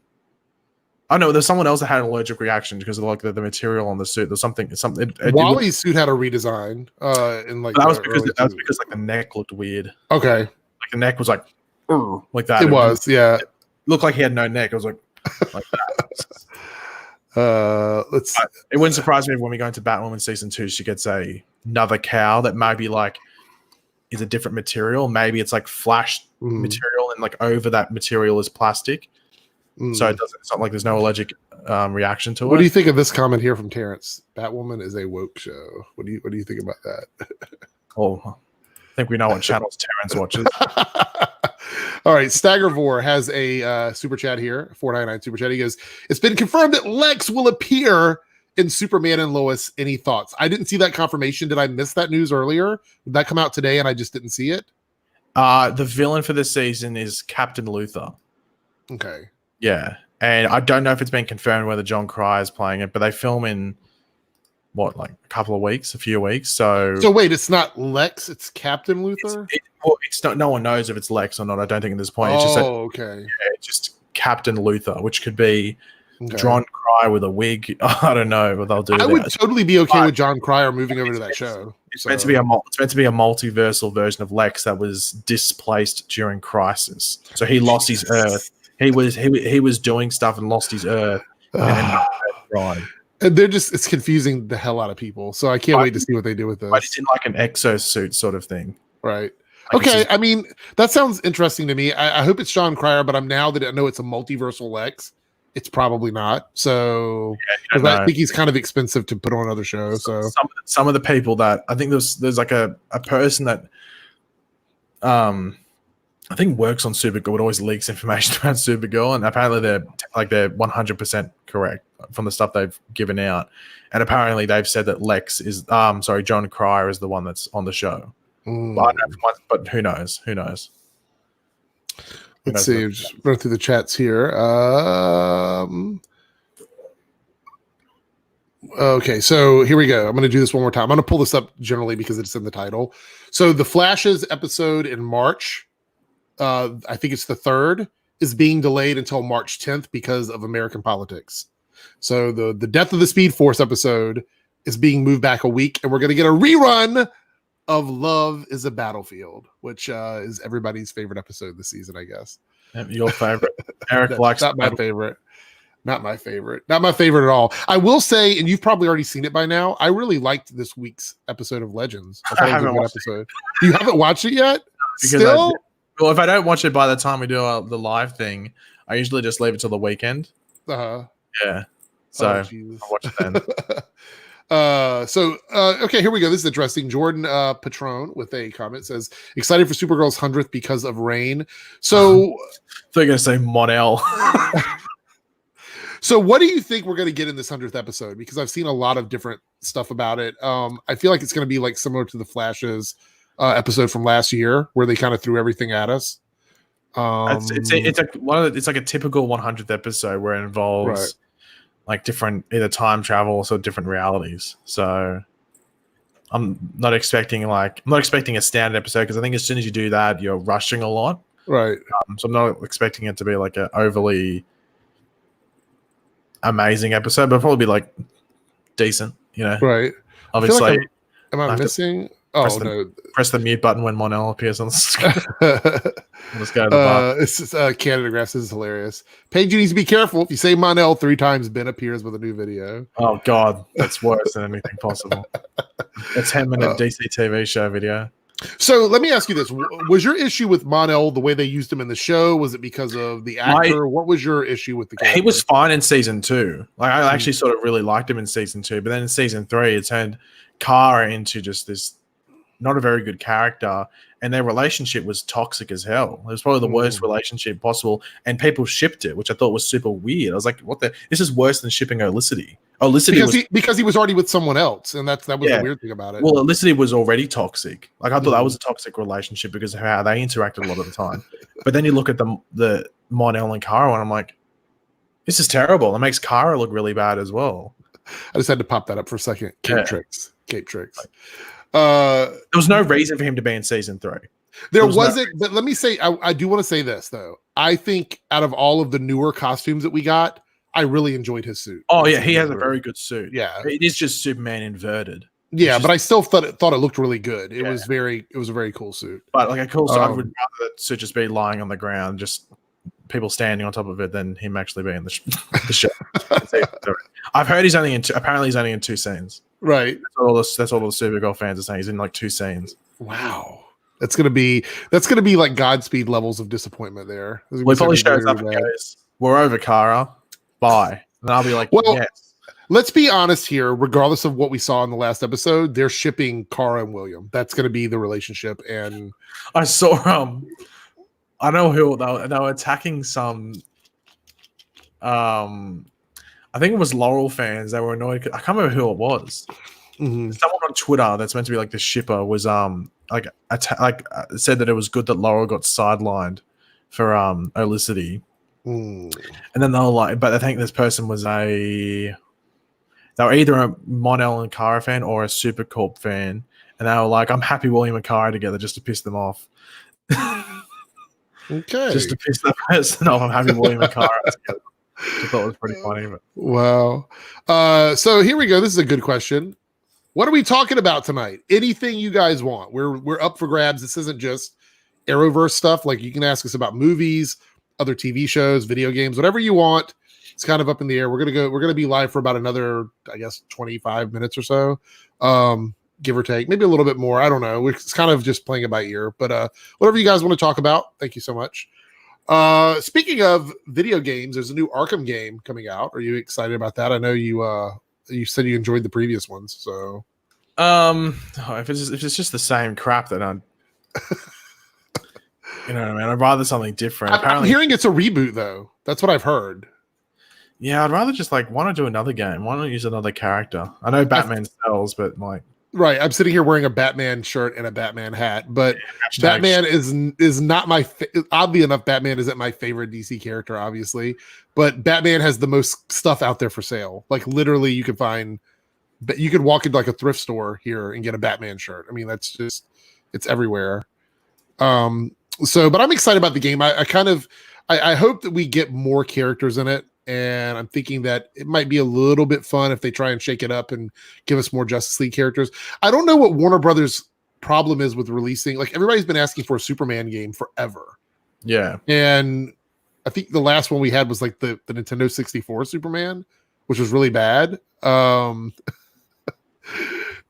B: Oh no, there's someone else that had an allergic reaction because of like the material on the suit. There's something.
A: Wally's suit had a redesign. In like
B: that was because like the neck looked weird.
A: Okay,
B: like the neck was like that.
A: It was, yeah.
B: It looked like he had no neck. It was like that. It wouldn't surprise me if when we go into Batwoman season 2, she gets another cowl that maybe like is a different material. Maybe it's like flash material, and like over that material is plastic. So it's not like there's no allergic reaction to it.
A: What do you think of this comment here from Terrence? Batwoman is a woke show. What do you think about that?
B: Oh, I think we know what channels Terrence watches.
A: All right, Staggervore has a super chat here, 499 super chat. He goes, "It's been confirmed that Lex will appear in Superman and Lois. Any thoughts?" I didn't see that confirmation. Did I miss that news earlier? Did that come out today and I just didn't see it?
B: The villain for this season is Captain Luthor.
A: Okay.
B: Yeah, and I don't know if it's been confirmed whether John Cryer is playing it, but they film in like a few weeks. So
A: wait, it's not Lex, it's Captain Luthor.
B: It's not. No one knows if it's Lex or not. I don't think at this point.
A: Oh,
B: it's just
A: okay.
B: Yeah, it's just Captain Luthor, which could be John Cryer with a wig. I don't know what they'll do.
A: I would totally be okay with John Cryer moving over to that show.
B: It's meant to be a multiversal version of Lex that was displaced during Crisis. So he lost his Earth. He was doing stuff and lost his Earth. And
A: it's confusing the hell out of people. So I can't wait to see what they do with this.
B: But it's in like an exosuit sort of thing.
A: Right. Okay. I mean, that sounds interesting to me. I hope it's John Cryer, but now that I know it's a multiversal Lex, it's probably not. So I think he's kind of expensive to put on another show. So
B: some of the people that I think there's like a person that I think works on Supergirl, would always leaks information about Supergirl, and apparently they're 100% correct from the stuff they've given out. And apparently they've said that Lex is John Cryer is the one that's on the show. But who knows? Who knows?
A: Let's see. Just run through the chats here. Okay, so here we go. I'm going to do this one more time. I'm going to pull this up generally because it's in the title. So the Flash's episode in March, I think it's the 3rd, is being delayed until March 10th because of American politics. So the Death of the Speed Force episode is being moved back a week, and we're going to get a rerun of Love is a Battlefield, which is everybody's favorite episode this season, I guess.
B: Your favorite. Eric likes
A: not my favorite. Not my favorite. Not my favorite at all. I will say, and you've probably already seen it by now, I really liked this week's episode of Legends. I haven't watched it. You haven't watched it yet? Still?
B: Well, if I don't watch it by the time we do the live thing, I usually just leave it till the weekend.
A: Uh-huh.
B: Yeah. So I'll watch it then.
A: Okay, here we go. This is interesting. Jordan Patron with a comment says, "Excited for Supergirl's 100th because of rain." So
B: they're going to say Monel.
A: So what do you think we're going to get in this 100th episode? Because I've seen a lot of different stuff about it. I feel like it's going to be like similar to the Flash's episode from last year, where they kind of threw everything at us.
B: It's like a typical 100th episode where it involves like different either time travel or different realities. So I'm not expecting a standard episode, because I think as soon as you do that, you're rushing a lot.
A: Right.
B: So I'm not expecting it to be like an overly amazing episode, but it'll probably be like decent,
A: Right.
B: Obviously,
A: am I missing?
B: Press the mute button when Monel appears on the screen. Let's go to the bar.
A: It's just, Canada Grass is hilarious. Pagey needs to be careful. If you say Monel 3 times, Ben appears with a new video.
B: Oh God, that's worse than anything possible. A 10-minute DC TV show video.
A: So let me ask you this: was your issue with Monel the way they used him in the show? Was it because of the actor? What was your issue with the character?
B: He was fine in season 2. Like I actually sort of really liked him in season 2, but then in season 3, it turned Kara into just this not a very good character, and their relationship was toxic as hell. It was probably the worst relationship possible, and people shipped it, which I thought was super weird. I was like, "What the? This is worse than shipping Olicity."
A: Because he was already with someone else, and that was the weird thing about it.
B: Well, Olicity was already toxic. Like I thought that was a toxic relationship because of how they interacted a lot of the time. But then you look at the Mon-El and Kara, and I'm like, this is terrible. It makes Kara look really bad as well.
A: I just had to pop that up for a second. Cape tricks.
B: There was no reason for him to be in season 3.
A: There wasn't, but let me say, I do want to say this though. I think out of all of the newer costumes that we got, I really enjoyed his suit.
B: Oh yeah, he has a very good suit.
A: Yeah,
B: it is just Superman inverted.
A: Yeah, but I still thought it looked really good. It was a very cool suit.
B: But like a cool suit, I would rather that suit just be lying on the ground, just people standing on top of it, than him actually being the show. I've heard he's only in 2 scenes.
A: Right.
B: That's all the Supergirl fans are saying. He's in like 2 scenes.
A: Wow. That's gonna be like Godspeed levels of disappointment there.
B: We probably shows up and goes, "We're over, Kara. Bye." And I'll be like,
A: well,
B: yes.
A: Let's be honest here. Regardless of what we saw in the last episode, they're shipping Kara and William. That's going to be the relationship. And
B: I saw I know who they were attacking some. I think it was Laurel fans. They were annoyed. I can't remember who it was. Mm-hmm. Someone on Twitter that's meant to be like the shipper was said that it was good that Laurel got sidelined for Olicity. And then they were like, but I think this person was they were either a Mon-El and Kara fan or a Supercorp fan, and they were like, I'm happy William and Kara together just to piss them off.
A: Okay.
B: Just to piss that person off. I'm happy William and Kara together. I thought it was pretty funny. But.
A: Wow. So here we go. This is a good question. What are we talking about tonight? Anything you guys want. We're up for grabs. This isn't just Arrowverse stuff. Like, you can ask us about movies, other TV shows, video games, whatever you want. It's kind of up in the air. We're gonna be live for about another, I guess, 25 minutes or so, give or take, maybe a little bit more. I don't know. It's kind of just playing it by ear. But whatever you guys want to talk about, thank you so much. Speaking of video games, there's a new Arkham game coming out. Are you excited about that? I know you said you enjoyed the previous ones. So,
B: if it's just the same crap, then I'm. You know what I mean? I'd rather something different.
A: I'm hearing it's a reboot, though. That's what I've heard.
B: Yeah, I'd rather just want to do another game. Why not use another character? I know Batman sells, but like.
A: Right, I'm sitting here wearing a Batman shirt and a Batman hat, but Batman is not my. Oddly enough, Batman isn't my favorite DC character, obviously. But Batman has the most stuff out there for sale. Like, literally, you could walk into like a thrift store here and get a Batman shirt. I mean, that's just, it's everywhere. So, but I'm excited about the game. I hope that we get more characters in it. And I'm thinking that it might be a little bit fun if they try and shake it up and give us more Justice League characters. I don't know what Warner Brothers' problem is with releasing. Like, everybody's been asking for a Superman game forever.
B: Yeah.
A: And I think the last one we had was like the Nintendo 64 Superman, which was really bad. So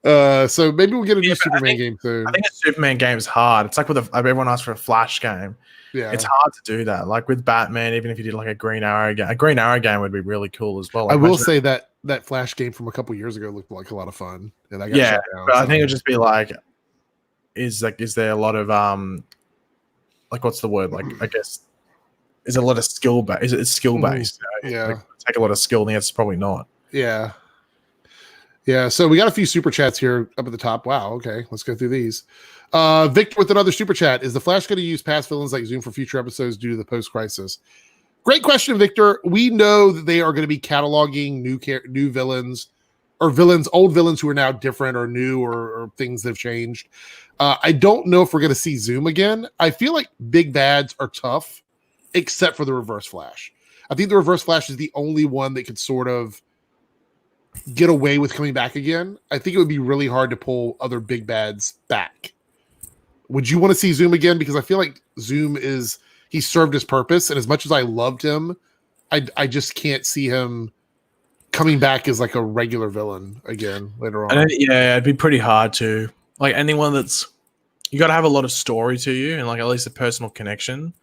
A: maybe we'll get a new Superman game soon.
B: I think a Superman game is hard. It's like everyone asks for a Flash game. Yeah, it's hard to do that. Like with Batman, even if you did like a Green Arrow game would be really cool as well. Like,
A: I will say that Flash game from a couple years ago looked like a lot of fun. And that got shut down,
B: but I think it'd just be like, is there a lot of like, what's the word? Like, I guess, is it a lot of skill based? Is it skill based?
A: Yeah,
B: like, take a lot of skill. And it's probably not.
A: Yeah. Yeah, so we got a few super chats here up at the top. Wow, okay, let's go through these. Victor with another super chat. Is the Flash going to use past villains like Zoom for future episodes due to the post-crisis? Great question, Victor. We know that they are going to be cataloging new villains, or old villains who are now different or new or things that have changed. I don't know if we're going to see Zoom again. I feel like big bads are tough, except for the Reverse Flash. I think the Reverse Flash is the only one that could sort of get away with coming back again. I think it would be really hard to pull other big bads back. Would you want to see Zoom again? Because I feel like Zoom he served his purpose, and as much as I loved him, I just can't see him coming back as like a regular villain again later on.
B: Yeah, it'd be pretty hard to, like, anyone that's, you got to have a lot of story to you and like at least a personal connection.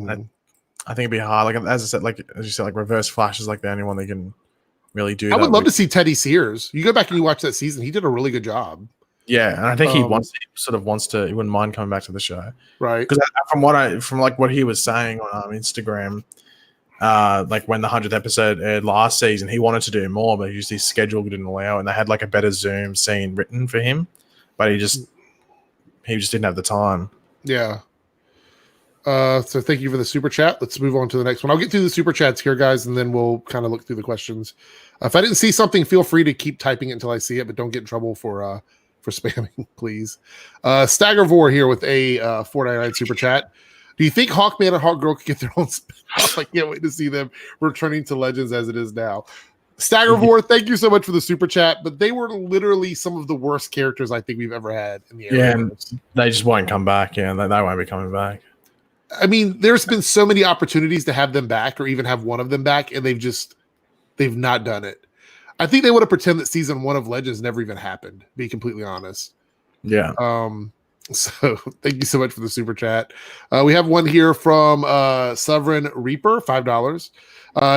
B: I think it'd be hard. Like, as I said, like as you said, like Reverse Flash is like the only one that can really do.
A: I would love to see Teddy Sears. You go back and you watch that season; he did a really good job.
B: Yeah, and I think he wants to. He wouldn't mind coming back to the show,
A: right?
B: Because from what he was saying on Instagram, like when the 100th episode aired last season, he wanted to do more, but his schedule didn't allow, and they had like a better Zoom scene written for him, but he just didn't have the time.
A: Yeah. So thank you for the super chat. Let's move on to the next one. I'll get through the super chats here, guys, and then we'll kind of look through the questions. If I didn't see something, feel free to keep typing it until I see it, but don't get in trouble for spamming, please. Staggervore here with a $4.99 super chat. Do you think Hawkman and Hawkgirl could get their own spin-off? I can't wait to see them returning to Legends as it is now. Staggervore, thank you so much for the super chat, but they were literally some of the worst characters I think we've ever had in the
B: era. And they just won't come back. Yeah, they won't be coming back.
A: I mean, there's been so many opportunities to have them back or even have one of them back, and they've not done it. I think they would have pretended that season 1 of Legends never even happened, to be completely honest.
B: Yeah.
A: So thank you so much for the super chat. We have one here from Sovereign Reaper, $5.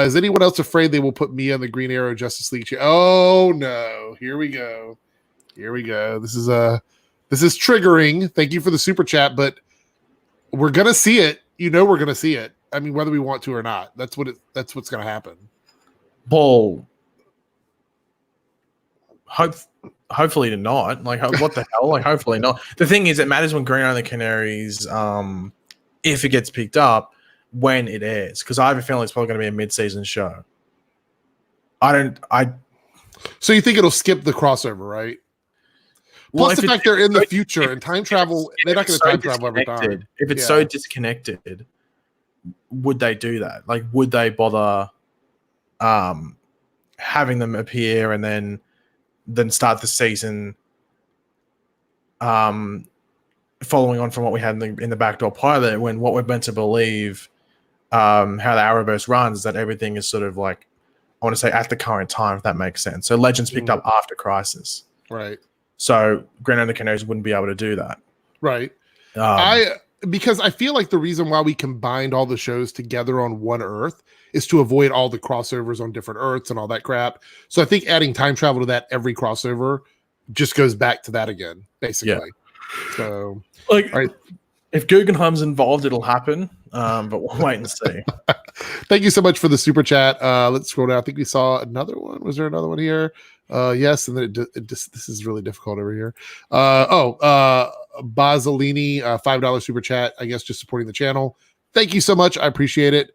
A: Is anyone else afraid they will put me on the Green Arrow Justice League? Oh no! Here we go. This is triggering. Thank you for the super chat, but we're gonna see it. We're gonna see it. I mean, whether we want to or not, that's what's gonna happen.
B: Paul, hopefully not. Like, what the hell? Like, hopefully not. The thing is, it matters when Green Arrow and the Canaries, if it gets picked up, when it airs, because I have a feeling it's probably going to be a mid-season show.
A: So you think it'll skip the crossover, right?
B: Well,
A: plus the fact they're in the future and time travel, they're not going to time travel every time.
B: If it's so disconnected, would they do that? Like, would they bother having them appear and then start the season following on from what we had in the backdoor pilot, when what we're meant to believe how the Arrowverse runs is that everything is sort of like, I want to say at the current time, if that makes sense. So Legends picked up after Crisis.
A: Right.
B: So Green and the Canaries wouldn't be able to do that.
A: Right. Because I feel like the reason why we combined all the shows together on one Earth is to avoid all the crossovers on different Earths and all that crap. So I think adding time travel to that every crossover just goes back to that again, basically. Yeah. So,
B: like, all right. If Guggenheim's involved, it'll happen. But we'll wait and see.
A: Thank you so much for the super chat. Let's scroll down. I think we saw another one. Was there another one here? Yes, and then this is really difficult over here. Basilini, $5 super chat, I guess, just supporting the channel. Thank you so much. I appreciate it.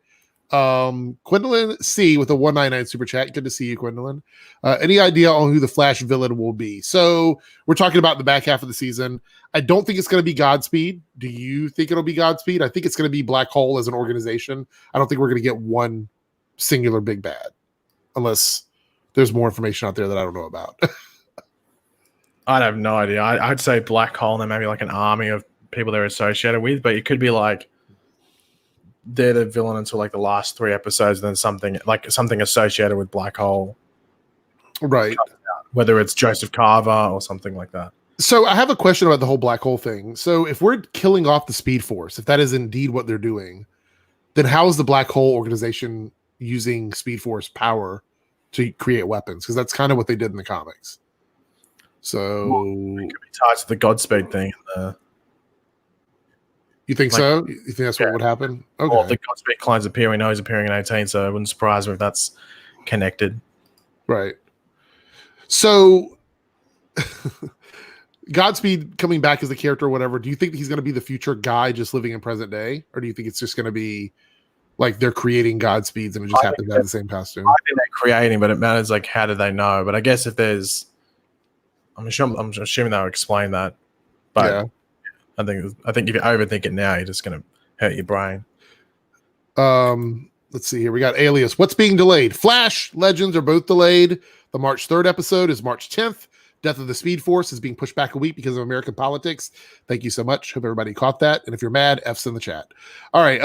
A: Gwendolyn C with a $1.99 super chat. Good to see you, Gwendolyn. Any idea on who the Flash villain will be? So we're talking about the back half of the season. I don't think it's going to be Godspeed. Do you think it'll be Godspeed? I think it's going to be Black Hole as an organization. I don't think we're going to get one singular big bad unless there's more information out there that I don't know about.
B: I'd have no idea. I'd say Black Hole and then maybe like an army of people they're associated with, but it could be like they're the villain until like the last 3 episodes, and then something associated with Black Hole.
A: Right.
B: Whether it's Joseph Carver or something like that.
A: So I have a question about the whole Black Hole thing. So if we're killing off the Speed Force, if that is indeed what they're doing, then how is the Black Hole organization using Speed Force power to create weapons? Because that's kind of what they did in the comics. So
B: it could be tied to the Godspeed thing.
A: You think so? You think that's what would happen? Okay.
B: Well, the Godspeed client's appearing. We know he's appearing in 18, so it wouldn't surprise me if that's connected.
A: Right. So Godspeed coming back as the character or whatever, do you think he's going to be the future guy just living in present day? Or do you think it's just going to be like they're creating Godspeeds and it just happens to have the same costume?
B: I think they're creating, but it matters like how do they know? But I guess if there's, I'm assuming they'll explain that. But yeah. I think if you overthink it now, you're just going to hurt your brain.
A: Let's see here. We got Alias. What's being delayed? Flash, Legends are both delayed. The March 3rd episode is March 10th. Death of the Speed Force is being pushed back a week because of American politics. Thank you so much. Hope everybody caught that. And if you're mad, F's in the chat. All right.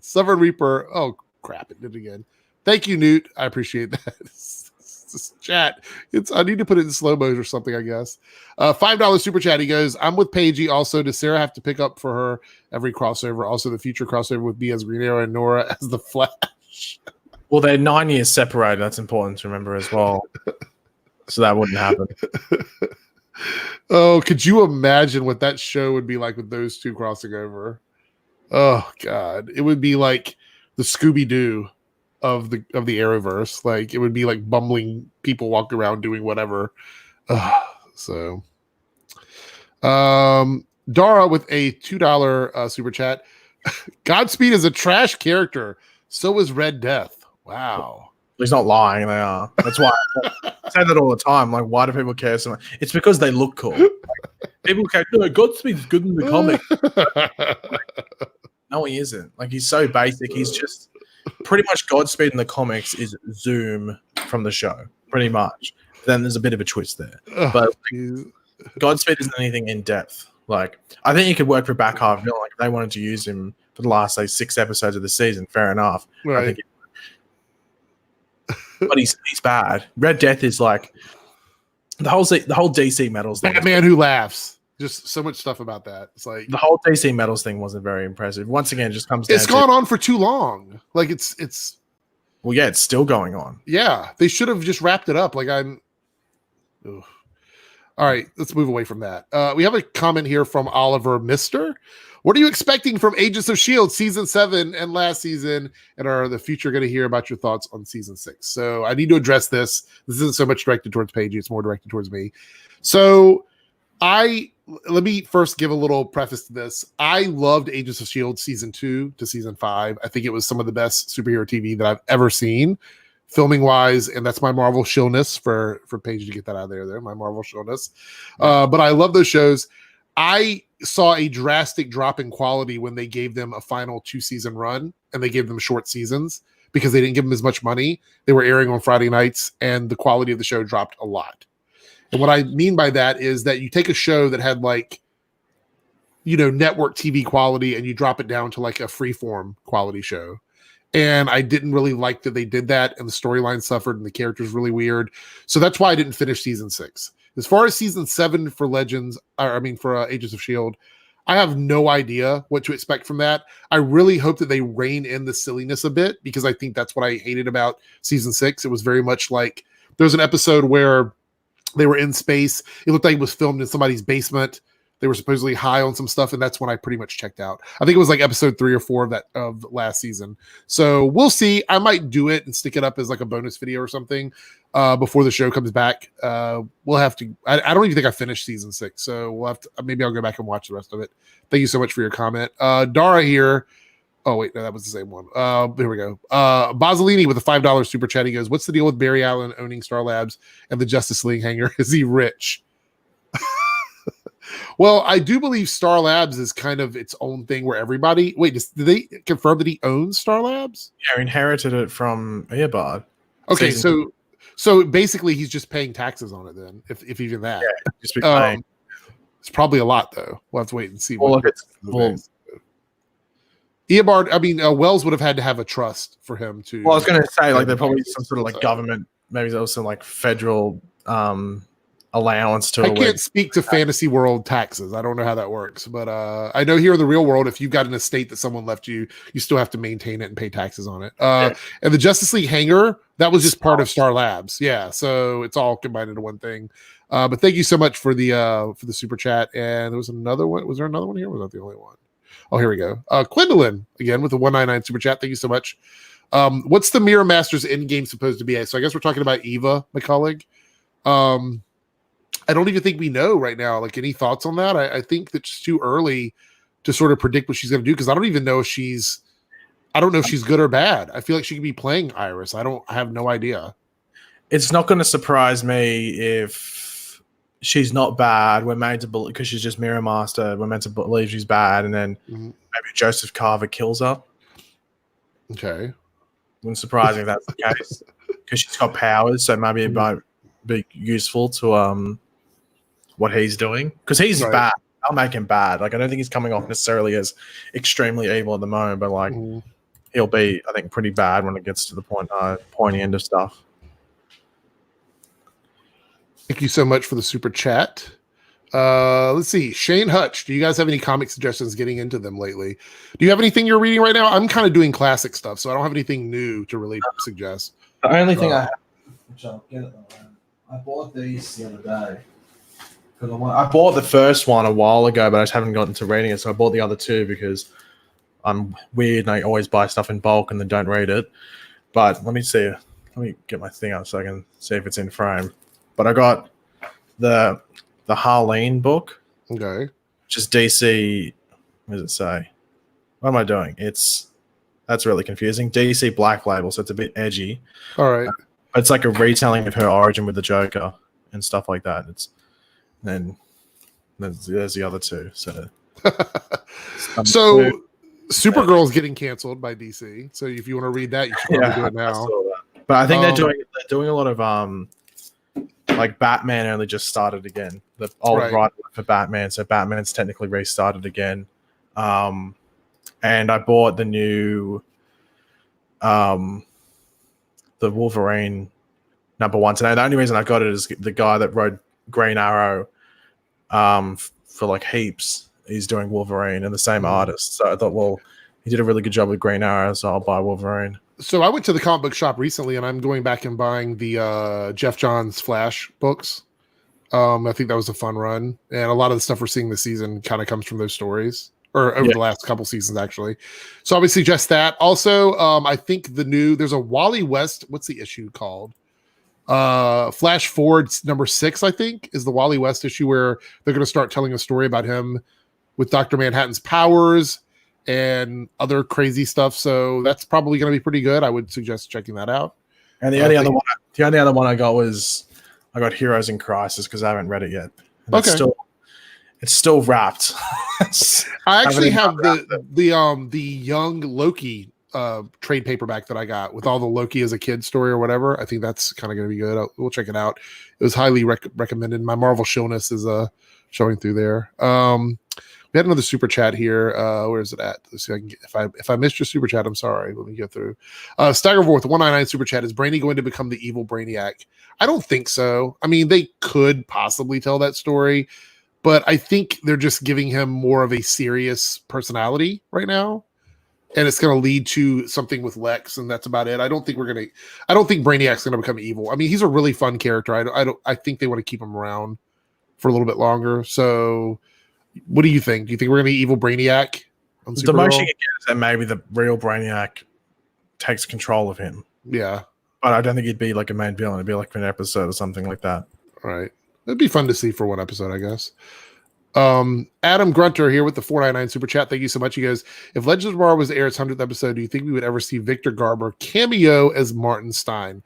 A: Sovereign Reaper. Oh, crap. It did it again. Thank you, Newt. I appreciate that. This chat. I need to put it in slow mo or something, I guess. $5 super chat. He goes, I'm with Pagey. Also, does Sarah have to pick up for her every crossover? Also, the future crossover with me as Green Arrow and Nora as the Flash.
B: Well, they're 9 years separated. That's important to remember as well. So that wouldn't happen.
A: Oh, could you imagine what that show would be like with those two crossing over? Oh God, it would be like the Scooby-Doo of the Arrowverse. Like it would be like bumbling people walking around doing whatever. So, Dara with a $2 super chat. Godspeed is a trash character. So is Red Death. Wow.
B: He's not lying. They are. That's why I say that all the time. Like, why do people care so much? It's because they look cool. Like, people care. No, Godspeed's good in the comic. No, he isn't. Like, he's so basic. He's just pretty much Godspeed in the comics is Zoom from the show, pretty much. Then there's a bit of a twist there, but Godspeed isn't anything in depth. Like, I think he could work for back half villain. Like, if they wanted to use him for the last, say, 6 episodes of the season, fair enough.
A: Right.
B: I think but he's bad. Red Death is like the whole DC Metals thing.
A: Batman who laughs. Just so much stuff about that. It's like
B: the whole DC Metals thing wasn't very impressive. Once again, it just comes down
A: it's gone on for too long. Like it's
B: well, yeah, it's still going on.
A: Yeah, they should have just wrapped it up. Like Ugh. All right, let's move away from that. We have a comment here from Oliver Mister. What are you expecting from Agents of S.H.I.E.L.D. season 7 and last season? And are the future going to hear about your thoughts on season 6? So I need to address this. This isn't so much directed towards Pagey. It's more directed towards me. So let me first give a little preface to this. I loved Agents of S.H.I.E.L.D. season 2 to season 5. I think it was some of the best superhero TV that I've ever seen, filming wise, and that's my Marvel shillness for Paige to get that out of there. My Marvel shillness. But I love those shows. I saw a drastic drop in quality when they gave them a final 2-season run and they gave them short seasons because they didn't give them as much money. They were airing on Friday nights and the quality of the show dropped a lot. And what I mean by that is that you take a show that had like, network TV quality and you drop it down to like a freeform quality show. And I didn't really like that they did that, and the storyline suffered and the characters really weird. So that's why I didn't finish season 6. As far as season 7 for Agents of S.H.I.E.L.D., I have no idea what to expect from that. I really hope that they rein in the silliness a bit, because I think that's what I hated about season 6. It was very much like there's an episode where they were in space. It looked like it was filmed in somebody's basement. They were supposedly high on some stuff, and that's when I pretty much checked out. I think it was like episode 3 or 4 of last season. So we'll see. I might do it and stick it up as like a bonus video or something before the show comes back. We'll have to. I don't even think I finished season 6, so we'll have to. Maybe I'll go back and watch the rest of it. Thank you so much for your comment, Dara here. Oh wait, no, that was the same one. Here we go. Basilini with a $5 super chat. He goes, "What's the deal with Barry Allen owning Star Labs and the Justice League hangar? Is he rich?" Well, I do believe Star Labs is kind of its own thing where everybody... Wait, did they confirm that he owns Star Labs?
B: Yeah, he inherited it from Earbard.
A: Okay, so basically he's just paying taxes on it then, if even that.
B: Yeah, just be paying.
A: It's probably a lot, though. We'll have to wait and see.
B: Earbard,
A: Wells would have had to have a trust for him to...
B: Well, I was going to say, like, they're probably some sort of, like, government... Maybe there was some, like, federal... allowance to.
A: I can't speak to fantasy world taxes. I don't know how that works, but I know here in the real world, if you've got an estate that someone left you, you still have to maintain it and pay taxes on it. And the Justice League hangar, that was just part of Star Labs. Yeah, so it's all combined into one thing. But thank you so much for the super chat. And there was another one. Was there another one here? Or was that the only one? Oh, here we go. Quindolin again with the 199 super chat. Thank you so much. What's the Mirror Masters end game supposed to be? So I guess we're talking about Eva, my colleague. I don't even think we know right now. Like, any thoughts on that? I think that it's too early to sort of predict what she's going to do, because I don't even know if she's good or bad. I feel like she could be playing Iris. I have no idea.
B: It's not going to surprise me if she's not bad. We're made to believe, because she's just Mirror Master. We're meant to believe she's bad, and then maybe Joseph Carver kills her.
A: Okay,
B: wouldn't surprise me if that's the case, because she's got powers. So maybe it might be useful to what he's doing, because he's bad. I'll make him bad. Like, I don't think he's coming off necessarily as extremely evil at the moment, but like he'll be, I think, pretty bad when it gets to the pointy end of stuff.
A: Thank you so much for the super chat. Let's see. Shane Hutch, do you guys have any comic suggestions getting into them lately? Do you have anything you're reading right now? I'm kind of doing classic stuff, so I don't have anything new to really suggest.
B: The only thing I have, which I'll get at the moment, I bought these the other day. I bought the first one a while ago, but I just haven't gotten to reading it, so I bought the other two because I'm weird and I always buy stuff in bulk and then don't read it. But let me see. Let me get my thing up so I can see if it's in frame. But I got the Harleen book.
A: Okay.
B: just DC. What does it say? What am I doing? That's really confusing. DC Black Label, so it's a bit edgy.
A: All right.
B: It's like a retelling of her origin with the Joker and stuff like that. Then there's the other two. So
A: Supergirl's getting canceled by DC. So if you want to read that, you should probably do it now.
B: But I think they're doing a lot of like Batman only just started again. The old right for Batman, so Batman's technically restarted again. And I bought the new the Wolverine #1 today. The only reason I got it is the guy that wrote Green Arrow for like heaps. He's doing Wolverine and the same artist. So I thought, well, he did a really good job with Green Arrow, so I'll buy Wolverine.
A: So I went to the comic book shop recently, and I'm going back and buying the Jeff Johns Flash books. I think that was a fun run, and a lot of the stuff we're seeing this season kind of comes from those stories, or over the last couple seasons, actually. So I would suggest that. Also, I think there's a Wally West. What's the issue called? Flash Forward #6, I think, is the Wally West issue where they're going to start telling a story about him with Dr. Manhattan's powers and other crazy stuff. So that's probably going to be pretty good. I would suggest checking that out.
B: And the only other one I got Heroes in Crisis because I haven't read it yet. And it's still wrapped.
A: I actually have the young Loki trade paperback that I got with all the Loki as a kid story or whatever. I think that's kind of going to be good. We'll check it out. It was highly recommended. My Marvel showiness is showing through there. We had another super chat here. Where is it at? Let's see if I can get, if I missed your super chat, I'm sorry. Let me get through. Staggerforth 199 super chat. Is Brandy going to become the evil Brainiac? I don't think so. I mean, they could possibly tell that story, but I think they're just giving him more of a serious personality right now, and it's going to lead to something with Lex, and that's about it. I don't think Brainiac's going to become evil. I mean, he's a really fun character. I think they want to keep him around for a little bit longer. So, what do you think? Do you think we're going to be evil Brainiac on Supergirl?
B: The most you can get is that maybe the real Brainiac takes control of him.
A: Yeah.
B: But I don't think he'd be like a main villain. It'd be like an episode or something like that.
A: Right. It'd be fun to see for one episode, I guess. Adam Grunter here with the 499 super chat. Thank you so much. He goes, if Legends of Tomorrow was to air its 100th episode, do you think we would ever see Victor Garber cameo as Martin Stein?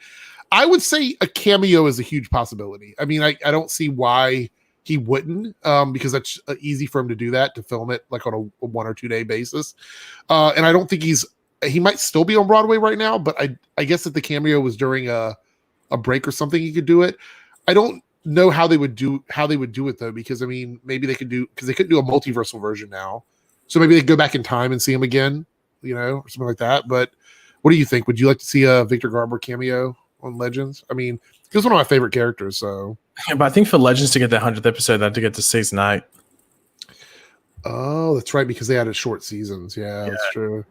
A: I would say a cameo is a huge possibility. I mean, I don't see why he wouldn't, because that's easy for him to do that, to film it like on a 1 or 2 day basis. And I don't think he might still be on Broadway right now, but I guess if the cameo was during a break or something, he could do it. I don't know how they would do it though, because I mean, maybe they couldn't do a multiversal version now. So maybe they could go back in time and see him again, or something like that. But what do you think? Would you like to see a Victor Garber cameo on Legends? I mean, he's one of my favorite characters, so.
B: Yeah, but I think for Legends to get their 100th episode, they had to get to season 8.
A: Oh, that's right, because they had short seasons. Yeah, that's true.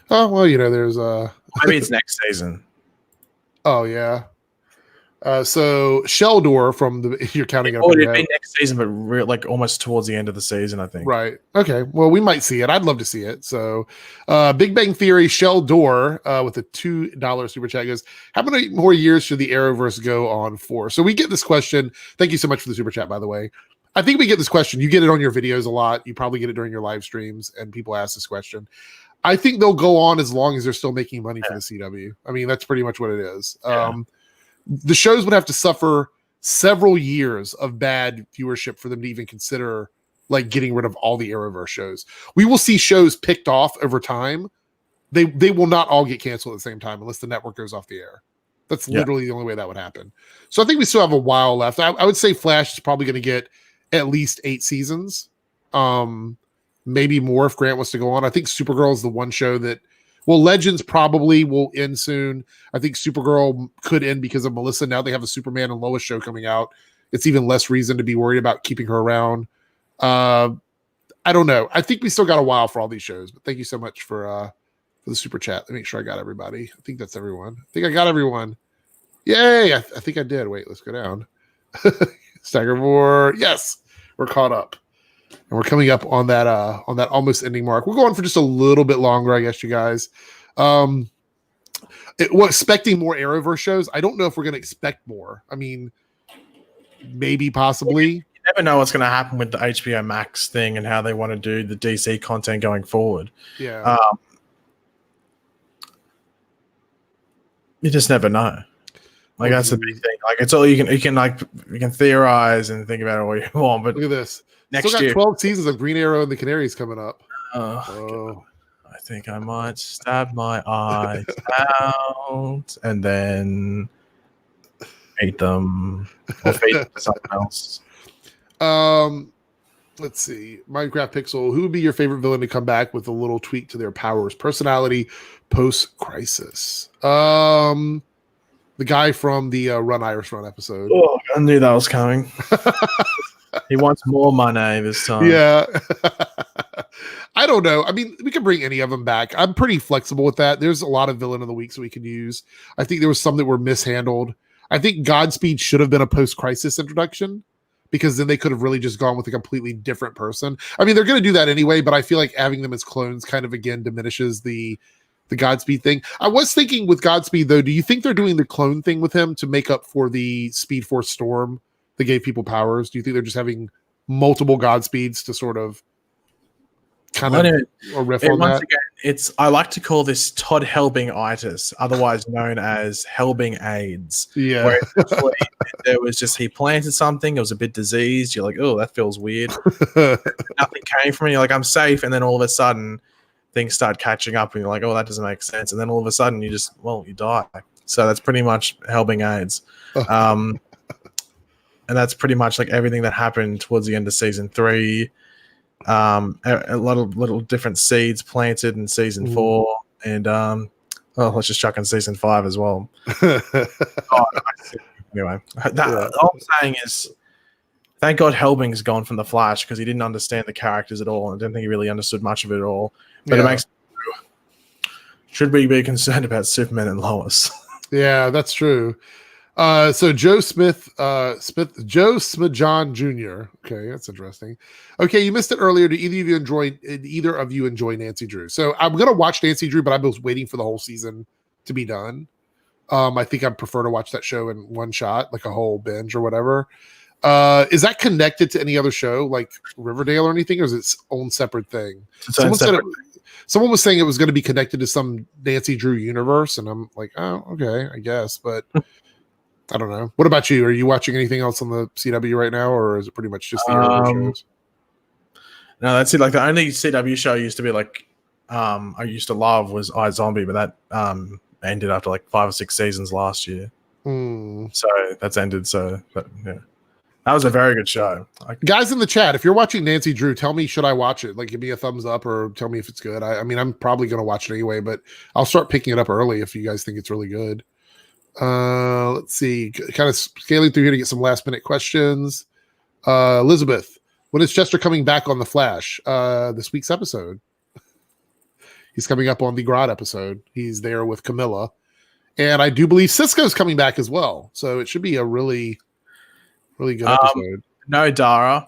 A: Oh, well, there's
B: maybe it's next season.
A: Oh, yeah. So Sheldor from you're counting up.
B: Oh, it'd be next season, but like almost towards the end of the season, I think.
A: Right. Okay. Well, we might see it. I'd love to see it. So, Big Bang Theory, Sheldor with a $2 super chat goes, how many more years should the Arrowverse go on for? So we get this question. Thank you so much for the super chat, by the way. I think we get this question. You get it on your videos a lot. You probably get it during your live streams, and people ask this question. I think they'll go on as long as they're still making money for the CW. I mean, that's pretty much what it is. Yeah. The shows would have to suffer several years of bad viewership for them to even consider like getting rid of all the Arrowverse shows. We will see shows picked off over time. They will not all get canceled at the same time unless the network goes off the air. That's literally the only way that would happen. So I think we still have a while left. I would say Flash is probably going to get at least 8 seasons. Maybe more if Grant wants to go on. I think Supergirl is the one show that, well, Legends probably will end soon. I think Supergirl could end because of Melissa. Now they have a Superman and Lois show coming out. It's even less reason to be worried about keeping her around. I don't know. I think we still got a while for all these shows, but thank you so much for the super chat. Let me make sure I got everybody. I think that's everyone. I think I got everyone. Yay. I think I did. Wait, let's go down. Staggermore. Yes, we're caught up. And we're coming up on that almost ending mark. We'll go on for just a little bit longer, I guess, you guys. We're expecting more Arrowverse shows. I don't know if we're going to expect more. I mean, maybe, possibly.
B: never know what's going to happen with the HBO Max thing and how they want to do the DC content going forward.
A: Yeah.
B: You just never know. Like that's the big thing. Like it's all you can theorize and think about it all you want. But
A: look at this.
B: Next
A: Still got
B: year,
A: 12 seasons of Green Arrow and the Canaries coming up.
B: I think I might stab my eyes out and then eat them or feed them to someone else.
A: Let's see. Minecraft Pixel. Who would be your favorite villain to come back with a little tweak to their powers, personality, post-crisis? The guy from the Run Irish Run episode.
B: Oh, I knew that was coming. He wants more money this time.
A: Yeah. I don't know. I mean, we can bring any of them back. I'm pretty flexible with that. There's a lot of villain of the weeks that we could use. I think there was some that were mishandled. I think Godspeed should have been a post-crisis introduction because then they could have really just gone with a completely different person. I mean, they're going to do that anyway, but I feel like having them as clones kind of, again, diminishes the Godspeed thing. I was thinking with Godspeed, though, do you think they're doing the clone thing with him to make up for the Speed Force Storm that gave people powers? Do you think they're just having multiple Godspeeds to sort of kind of a riff on that?
B: Again, I like to call this Todd Helbing-itis, otherwise known as Helbing AIDS.
A: Yeah.
B: Where there was just, he planted something, it was a bit diseased, you're like, oh, that feels weird. Nothing came from it, you're like, I'm safe, and then all of a sudden things start catching up and you're like, oh, that doesn't make sense. And then all of a sudden you die. So that's pretty much Helbing AIDS. And that's pretty much like everything that happened towards the end of season 3. A lot of little different seeds planted in season 4, and let's just chuck in season 5 as well. Anyway, all I'm saying is, thank God Helbing's gone from the Flash because he didn't understand the characters at all, and I don't think he really understood much of it at all. But it makes. Should we be concerned about Superman and Lois?
A: Yeah, that's true. So Joe Joe Smith-John Jr. Okay, that's interesting. Okay, you missed it earlier. Do either of you enjoy Nancy Drew? So I'm gonna watch Nancy Drew, but I was waiting for the whole season to be done. I think I'd prefer to watch that show in one shot, like a whole binge or whatever. Is that connected to any other show like Riverdale or anything, or is it its own separate thing? Someone was saying it was going to be connected to some Nancy Drew universe, and I'm like, oh, okay, I guess, but I don't know. What about you? Are you watching anything else on the CW right now, or is it pretty much just the other shows?
B: No, that's it. Like the only CW show used to be like I used to love was iZombie, but that ended after like 5 or 6 seasons last year. So that's ended. So yeah. That was a very good show.
A: Guys in the chat, if you're watching Nancy Drew, tell me, should I watch it? Like, give me a thumbs up or tell me if it's good. I mean, I'm probably going to watch it anyway, but I'll start picking it up early if you guys think it's really good. Let's see. Kind of scaling through here to get some last minute questions. Elizabeth, when is Chester coming back on The Flash? This week's episode. He's coming up on the Grodd episode. He's there with Camilla. And I do believe Cisco's coming back as well. So it should be a really good episode.
B: No, Dara.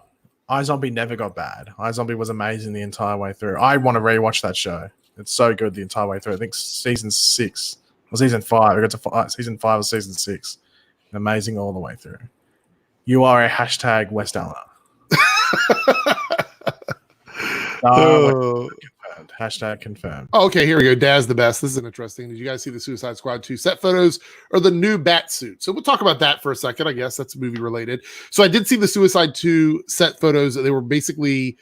B: iZombie never got bad. iZombie was amazing the entire way through. I want to rewatch that show. It's so good the entire way through. I think season 6 or season 5. I got to season 5 or season 6. Amazing all the way through. You are a hashtag West Allen. Confirmed. Hashtag confirmed.
A: Oh, okay, here we go. Daz the best. This is interesting. Did you guys see the Suicide Squad 2 set photos or the new bat suit? So we'll talk about that for a second. I guess that's movie related. So I did see the Suicide 2 set photos. They were basically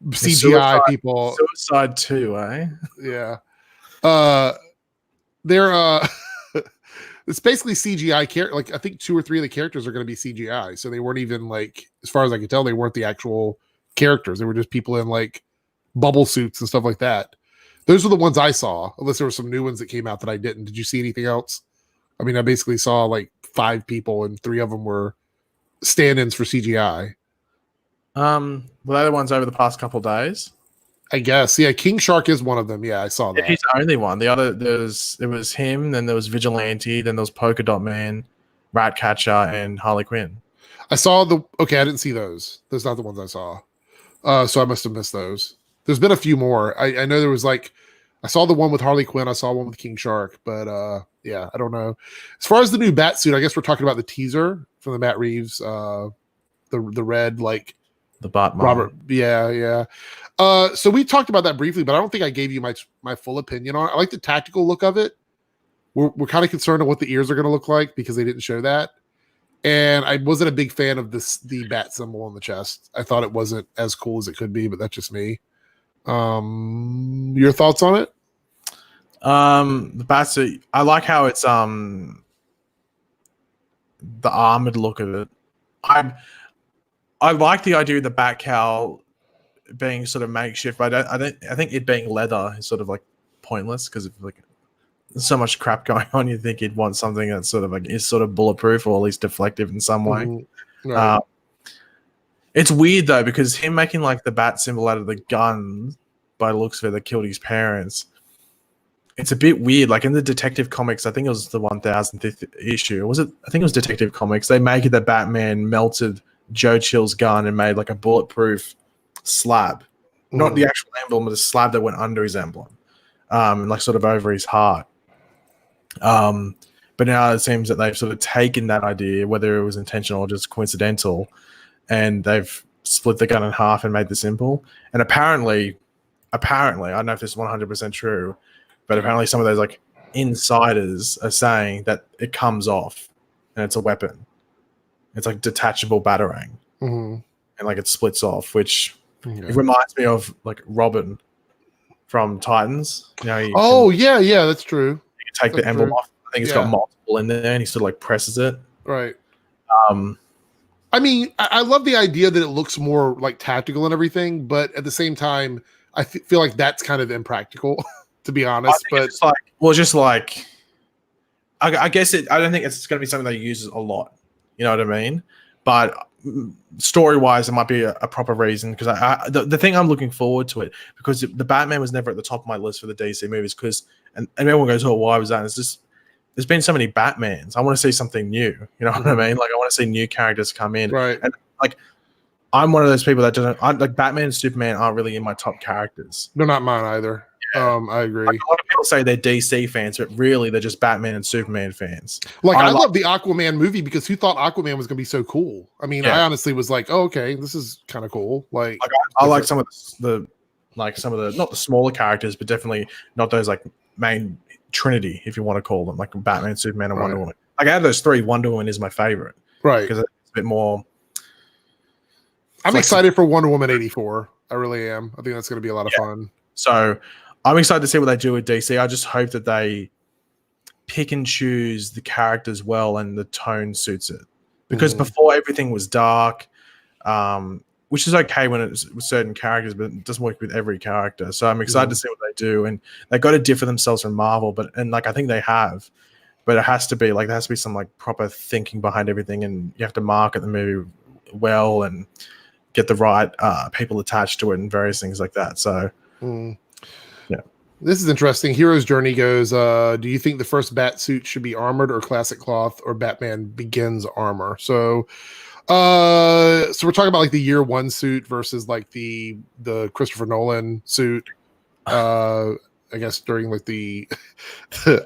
A: CGI people.
B: Suicide 2, eh?
A: Yeah. They're it's basically CGI like I think 2 or 3 of the characters are going to be CGI. So they weren't even like, as far as I could tell, they weren't the actual characters. They were just people in like bubble suits and stuff like that. Those are the ones I saw, unless there were some new ones that came out that I didn't. Did you see anything else? I mean, I basically saw like 5 people and 3 of them were stand-ins for CGI.
B: Were they the ones over the past couple of days?
A: I guess. Yeah, King Shark is one of them. Yeah, I saw that.
B: Yeah, he's the only one. The other, there was him, then there was Vigilante, then there was Polka Dot Man, Ratcatcher, and Harley Quinn.
A: I saw I didn't see those. Those are not the ones I saw. So I must have missed those. There's been a few more. I know there was like, I saw the one with Harley Quinn. I saw one with King Shark, but I don't know. As far as the new bat suit, I guess we're talking about the teaser from the Matt Reeves the red like
B: The Batman.
A: Robert. Yeah. So we talked about that briefly, but I don't think I gave you my full opinion on it. I like the tactical look of it. We're kind of concerned on what the ears are going to look like because they didn't show that. And I wasn't a big fan of the bat symbol on the chest. I thought it wasn't as cool as it could be, but that's just me. Your thoughts on it?
B: The bat suit. I like how it's the armored look of it. I like the idea of the bat cowl being sort of makeshift, but I think it being leather is sort of like pointless because like there's so much crap going on. You think you'd want something that's sort of like is sort of bulletproof or at least deflective in some way.
A: Mm-hmm. Right.
B: It's weird though because him making like the bat symbol out of the gun by the looks of it that killed his parents. It's a bit weird. Like in the Detective Comics, I think it was the 1000th issue. Was it? I think it was Detective Comics. They make it that Batman melted Joe Chill's gun and made like a bulletproof slab, not the actual emblem, but a slab that went under his emblem, and like sort of over his heart. But now it seems that they've sort of taken that idea, whether it was intentional or just coincidental, and they've split the gun in half and made the symbol. And apparently, I don't know if this is 100% true, but apparently some of those like insiders are saying that it comes off and it's a weapon. It's like detachable batarang, and like it splits off, which it reminds me of like Robin from Titans. You know,
A: yeah, that's true.
B: You can take the emblem off. I think it's got multiple in there, and he sort of like presses it.
A: Right. I mean, I love the idea that it looks more like tactical and everything, but at the same time, I feel like that's kind of impractical, to be honest. But
B: I guess I don't think it's going to be something that he uses a lot. You know what I mean? But story-wise, it might be a proper reason because the thing I'm looking forward to it because the Batman was never at the top of my list for the DC movies because and everyone goes, oh, why was that? And it's just there's been so many Batmans. I want to see something new. You know what I mean? Like I want to see new characters come in.
A: Right.
B: And like I'm one of those people that doesn't like Batman and Superman aren't really in my top characters.
A: They're not mine either. I agree.
B: Like, a lot of people say they're DC fans, but really they're just Batman and Superman fans.
A: Like I love the Aquaman movie because who thought Aquaman was going to be so cool? I mean, I honestly was like, oh, okay, this is kind of cool. Like
B: I like some of the not the smaller characters, but definitely not those like main Trinity, if you want to call them, like Batman, Superman, and Wonder Woman. Like out of those three, Wonder Woman is my favorite,
A: right?
B: Because it's a bit more.
A: I'm excited for Wonder Woman 84. I really am. I think that's going to be a lot of fun.
B: So I'm excited to see what they do with DC. I just hope that they pick and choose the characters well and the tone suits it. Because before everything was dark, which is okay when it's with certain characters, but it doesn't work with every character. So I'm excited to see what they do. And they got to differ themselves from Marvel, and I think they have. But it has to be like there has to be some like proper thinking behind everything, and you have to market the movie well and get the right people attached to it and various things like that. So yeah.
A: This is interesting. Hero's Journey goes, do you think the first bat suit should be armored or classic cloth or Batman Begins armor? So we're talking about like the year one suit versus like the Christopher Nolan suit. I guess during like the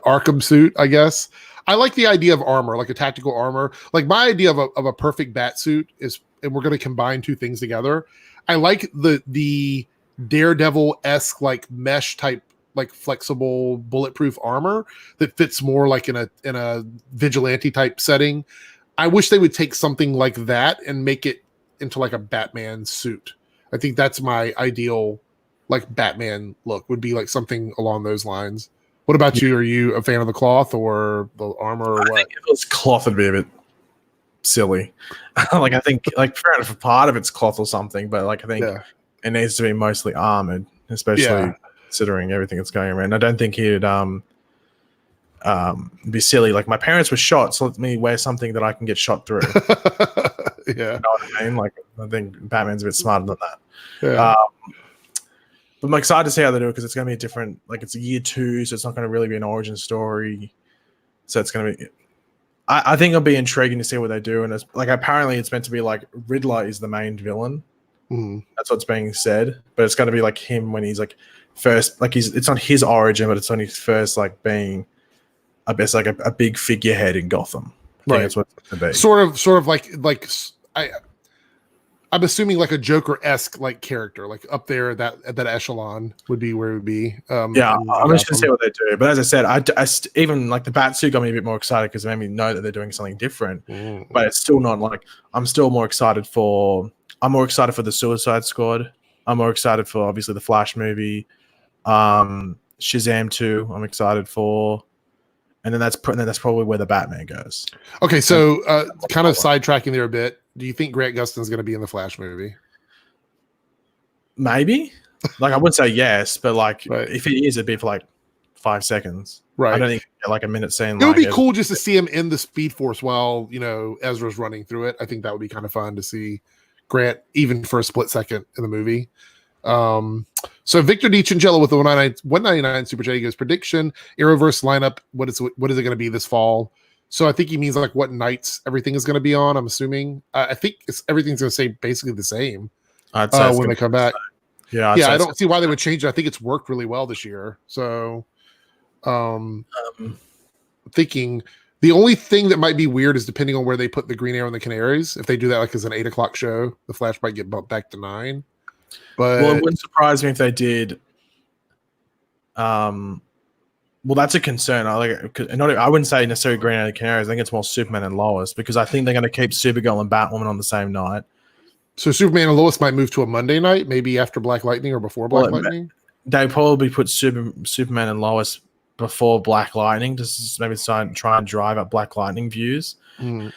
A: Arkham suit, I guess. I like the idea of armor, like a tactical armor. Like my idea of a perfect bat suit is, and we're going to combine two things together. I like the Daredevil-esque like mesh type, like flexible bulletproof armor that fits more like in a vigilante type setting. I wish they would take something like that and make it into like a Batman suit. I think that's my ideal like Batman look, would be like something along those lines. What about you? Are you a fan of the cloth or the armor or what?
B: I think if it was cloth, it'd be a bit silly. Like I think like fair enough, part of it's cloth or something, but like I think it needs to be mostly armored, especially considering everything that's going around. I don't think he'd be silly. Like my parents were shot, so let me wear something that I can get shot through. You know what I mean? Like I think Batman's a bit smarter than that. But I'm excited to see how they do it because it's going to be a different, like it's a year 2, so it's not going to really be an origin story. So it's going to be, I think it'll be intriguing to see what they do. And it's like, apparently it's meant to be like Riddler is the main villain. That's what's being said. But it's going to be like him when he's like first, like it's not his origin, but it's on his first, like being, I guess, like a big figurehead in Gotham. Right. That's what it's going to be.
A: Sort of like I'm assuming like a Joker-esque like character, like up there at that echelon would be where it would be.
B: Yeah, I'm just gonna see what they do. But as I said, even like the bat suit got me a bit more excited because it made me know that they're doing something different.
A: Mm-hmm.
B: But it's still not like I'm more excited for the Suicide Squad. I'm more excited for obviously the Flash movie, Shazam 2. I'm excited for, and then that's probably where the Batman goes.
A: Okay, so kind of sidetracking there a bit. Do you think Grant Gustin's going to be in the Flash movie?
B: Maybe. Like I would say yes, but like
A: right.
B: if it is, it'd be for like 5 seconds.
A: Right.
B: I don't think like a minute scene.
A: It would be cool just to see him in the Speed Force while Ezra's running through it. I think that would be kind of fun to see Grant even for a split second in the movie. So Victor DiCangelo with the 199 Super Chat goes, prediction Arrowverse lineup. What is it going to be this fall? So I think he means like what nights everything is going to be on. I'm assuming. I think everything's going to stay basically the same when they come back.
B: Yeah,
A: I don't see why they would change it. I think it's worked really well this year. So, thinking the only thing that might be weird is depending on where they put the Green Arrow and the Canaries. If they do that like as an 8 o'clock show, the Flash might get bumped back to 9. But
B: it wouldn't surprise me if they did. Well, that's a concern. I wouldn't say necessarily Green Arrow and Canaries. I think it's more Superman and Lois because I think they're going to keep Supergirl and Batwoman on the same night.
A: So Superman and Lois might move to a Monday night, maybe after Black Lightning or before Black Lightning.
B: They probably put Superman and Lois before Black Lightning, just maybe try and drive up Black Lightning views.
A: Mm.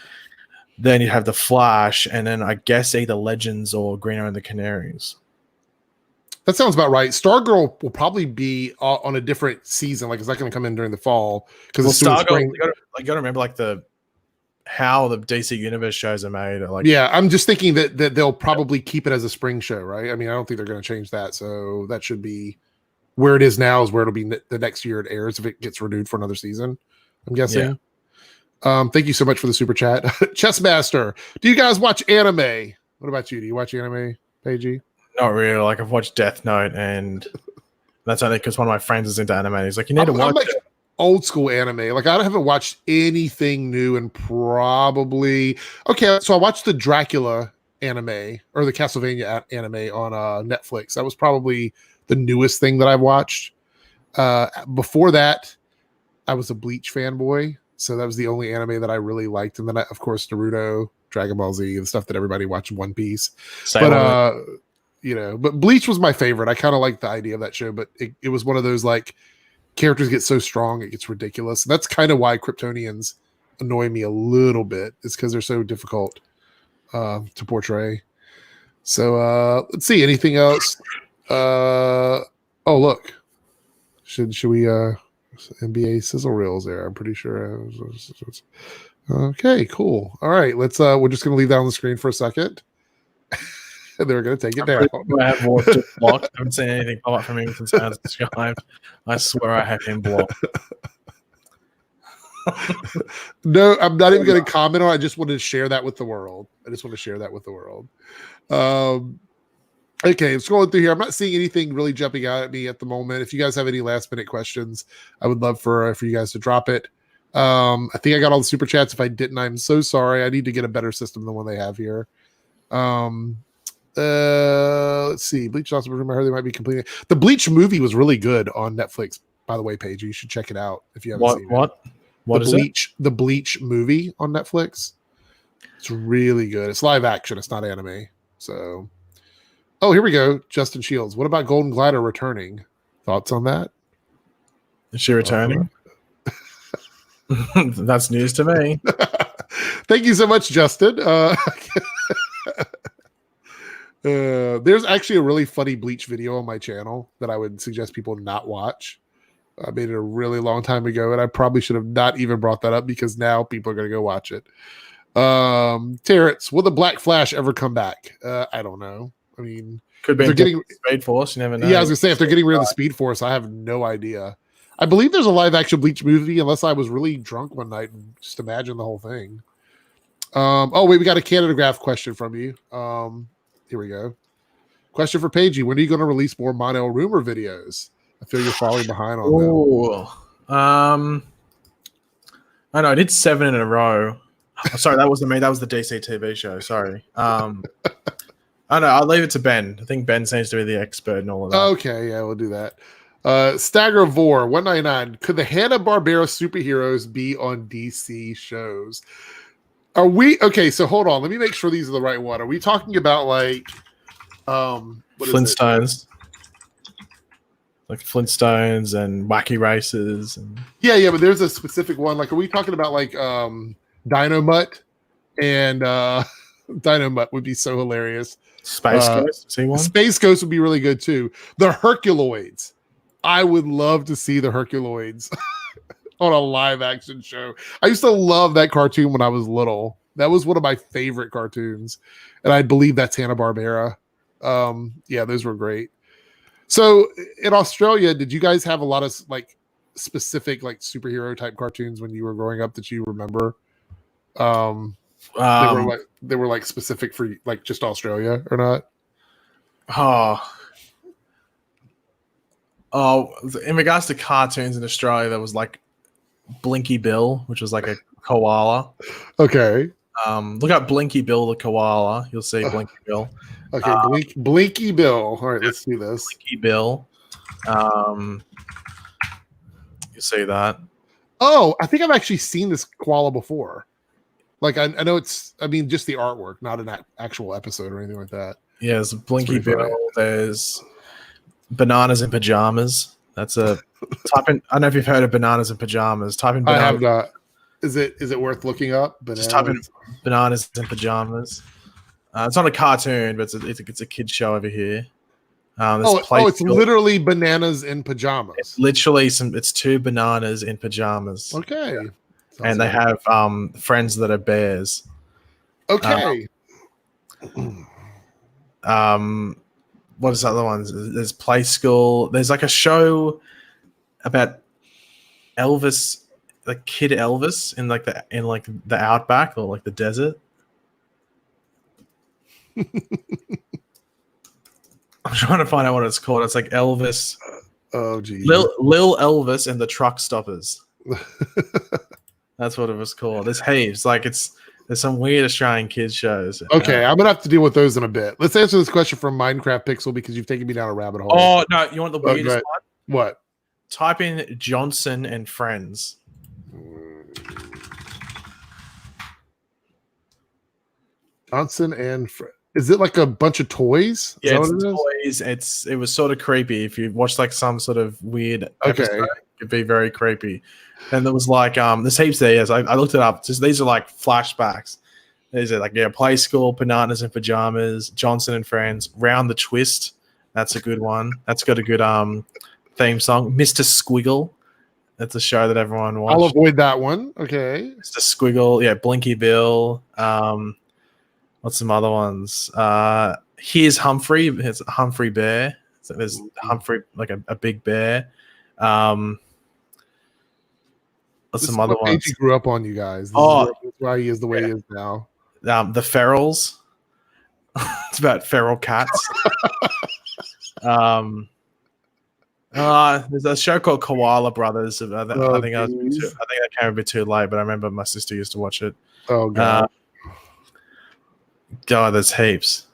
B: Then you have the Flash, and then I guess either Legends or Green Arrow and the Canaries.
A: That sounds about right. Stargirl will probably be on a different season. Like, it's not going to come in during the fall because
B: Stargirl. You got to remember, like how the DC Universe shows are made.
A: Yeah, I'm just thinking that they'll probably keep it as a spring show, right? I mean, I don't think they're going to change that. So that should be where it is now. Is where it'll be the next year it airs if it gets renewed for another season. I'm guessing. Yeah. Thank you so much for the super chat, Chessmaster. Do you guys watch anime? What about you? Do you watch anime, Pagey?
B: Not really. Like I've watched Death Note, and that's only because one of my friends is into anime. He's like, you need to watch it.
A: Old school anime. Like I haven't watched anything new and probably so I watched the Dracula anime or the Castlevania anime on Netflix. That was probably the newest thing that I've watched. Before that, I was a Bleach fanboy, so that was the only anime that I really liked. And then of course Naruto, Dragon Ball Z, the stuff that everybody watched, One Piece. But Bleach was my favorite. I kind of liked the idea of that show, but it was one of those like characters get so strong it gets ridiculous. And that's kind of why Kryptonians annoy me a little bit. It's because they're so difficult to portray. So let's see, anything else? Look, should we NBA sizzle reels there? I'm pretty sure. Okay, cool. All right, let's we're just gonna leave that on the screen for a second. And they're going to take it down.
B: I have watched it blocked. I haven't seen anything pop up from him since I was described. I swear I have him blocked.
A: No, I'm not even going to comment on it. I just wanted to share that with the world. Okay, I'm scrolling through here. I'm not seeing anything really jumping out at me at the moment. If you guys have any last minute questions, I would love for you guys to drop it. I think I got all the super chats. If I didn't, I'm so sorry. I need to get a better system than one they have here. Let's see. Bleach also rumor I heard they might be completing. The Bleach movie was really good on Netflix, by the way, Paige. You should check it out if you haven't seen it.
B: What is Bleach?
A: The Bleach movie on Netflix. It's really good. It's live action. It's not anime. So, here we go. Justin Shields. What about Golden Glider returning? Thoughts on that?
B: Is she returning? That's news to me.
A: Thank you so much, Justin. There's actually a really funny Bleach video on my channel that I would suggest people not watch. I made it a really long time ago, and I probably should have not even brought that up because now people are going to go watch it. Terrence, will the Black Flash ever come back? I don't know. I mean,
B: could be getting Speed Force. You never know.
A: Yeah, I was going to say if they're getting rid of the Speed Force, I have no idea. I believe there's a live action Bleach movie, unless I was really drunk one night and just imagine the whole thing. We got a Canada Graph question from you. Here we go. Question for Pagey. When are you going to release more Mono rumor videos? I feel you're falling behind on them.
B: I know I did 7 in a row. Sorry, that wasn't me. That was the DC TV show. Sorry. I know. I'll leave it to Ben. I think Ben seems to be the expert in all of that.
A: Okay, yeah, we'll do that. Stagger Vor 199. Could the Hanna-Barbera superheroes be on DC shows? Are we okay? So hold on. Let me make sure these are the right one. Are we talking about like what
B: Flintstones? Like Flintstones and Wacky Races. And...
A: Yeah, but there's a specific one. Like, are we talking about like Dynamut? And Dynamut would be so hilarious.
B: Space Ghost. See one?
A: Space Ghost would be really good too. The Herculoids. I would love to see the Herculoids on a live action show. I used to love that cartoon when I was little. That was one of my favorite cartoons. And I believe that's Hanna-Barbera. Yeah, those were great. So in Australia, did you guys have a lot of like specific like superhero type cartoons when you were growing up that you remember? They were like specific for like just Australia or not?
B: In regards to cartoons in Australia, there was like Blinky Bill, which was like a koala.
A: Okay.
B: Look up Blinky Bill the koala. You'll see Blinky Bill.
A: Okay, Blinky Bill. All right, let's do this.
B: Blinky Bill. You see that?
A: Oh, I think I've actually seen this koala before. Like I know it's. I mean, just the artwork, not an actual episode or anything like that.
B: Yeah, there's Blinky Bill. Funny. There's Bananas in Pajamas. That's a type in. I don't know if you've heard of Bananas in Pajamas. Type in. Bananas.
A: I have not. Is it worth looking up? Bananas?
B: Just type in Bananas in Pajamas. It's not a cartoon, but it's a kid show over here.
A: It's literally bananas in pajamas.
B: It's literally it's two bananas in pajamas.
A: Okay.
B: And they have friends that are bears.
A: Okay.
B: What is the other ones? There's Play School. There's like a show about Elvis, like kid Elvis in the outback or like the desert. I'm trying to find out what it's called. It's like Elvis.
A: Oh, geez.
B: Lil Elvis and the Truck Stoppers. That's what it was called. There's heaps. Like there's some weird Australian kids shows.
A: Okay, I'm gonna have to deal with those in a bit. Let's answer this question from Minecraft Pixel because you've taken me down a rabbit hole.
B: Oh no, you want the weirdest one?
A: What?
B: Type in Johnson and Friends.
A: Johnson and is it like a bunch of toys?
B: Yeah, it's toys. It was sort of creepy. If you watch like some sort of weird episode, it'd be very creepy. And there was like there's heaps there. Yes, I looked it up. Just these are like flashbacks. These are like Play School, Bananas in Pajamas, Johnson and Friends, Round the Twist. That's a good one. That's got a good theme song. Mr. Squiggle. That's a show that everyone watched.
A: I'll avoid that one. Okay.
B: Mr. Squiggle. Yeah, Blinky Bill. What's some other ones? Here's Humphrey. It's Humphrey Bear. So there's Humphrey, like a big bear. What's some other ones?
A: He grew up on, you guys. That's why he is the way he is now.
B: The Ferals. It's about feral cats. There's a show called Koala Brothers. I think I came a bit too late, but I remember my sister used to watch it.
A: Oh god.
B: God, there's heaps.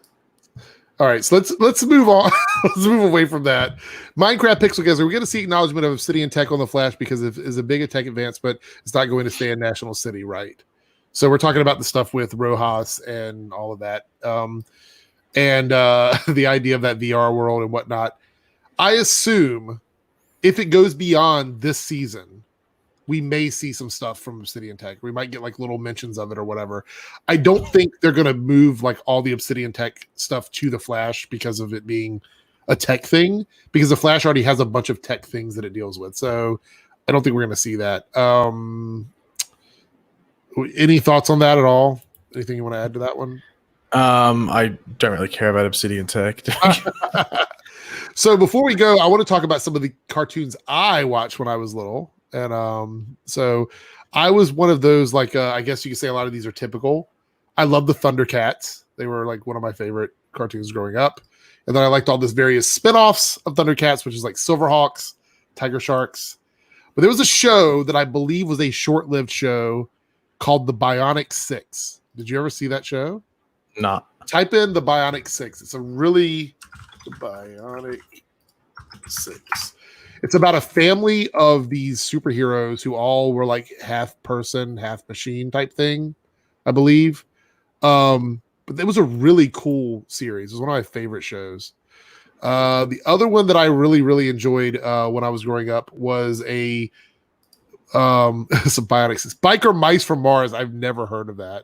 A: All right, so let's move on. Let's move away from that. Minecraft Pixel Guys, we're going to see acknowledgement of Obsidian Tech on the Flash because it's a big tech advance, but it's not going to stay in National City, right? So we're talking about the stuff with Rojas and all of that, and the idea of that VR world and whatnot. I assume if it goes beyond this season, we may see some stuff from Obsidian Tech. We might get like little mentions of it or whatever. I don't think they're going to move like all the Obsidian Tech stuff to the Flash because of it being a tech thing, because the Flash already has a bunch of tech things that it deals with. So I don't think we're going to see that. Any thoughts on that at all? Anything you want to add to that one?
B: I don't really care about Obsidian Tech.
A: So before we go, I want to talk about some of the cartoons I watched when I was little. And so I was one of those, like, I guess you could say a lot of these are typical. I love the Thundercats. They were like one of my favorite cartoons growing up. And then I liked all this various spinoffs of Thundercats, which is like Silverhawks, Tiger Sharks. But there was a show that I believe was a short-lived show called The Bionic Six. Did you ever see that show?
B: Nah.
A: Type in the Bionic Six. It's a really Bionic Six. It's about a family of these superheroes who all were like half person, half machine type thing, I believe. But it was a really cool series. It was one of my favorite shows. The other one that I really, really enjoyed when I was growing up was some Bionic Six. Biker Mice from Mars. I've never heard of that.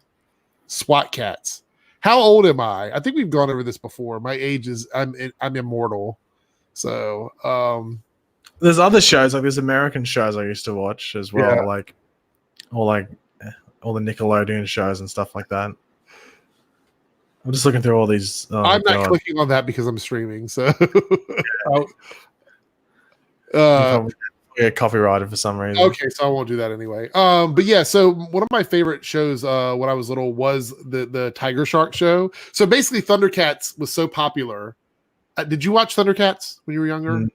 A: SWAT Cats. How old am I? I think we've gone over this before. My age is I'm immortal. So
B: there's other shows, like there's American shows I used to watch as well,
A: Yeah.
B: like all the Nickelodeon shows and stuff like that. I'm just looking through all these. Oh,
A: I'm not
B: God.
A: clicking on that because I'm streaming. So
B: You probably get copyrighted for some reason.
A: okay, so I won't do that anyway. But yeah, so one of my favorite shows when I was little was the Tiger Shark show. So basically, Thundercats was so popular. Did you watch Thundercats when you were younger?
B: No.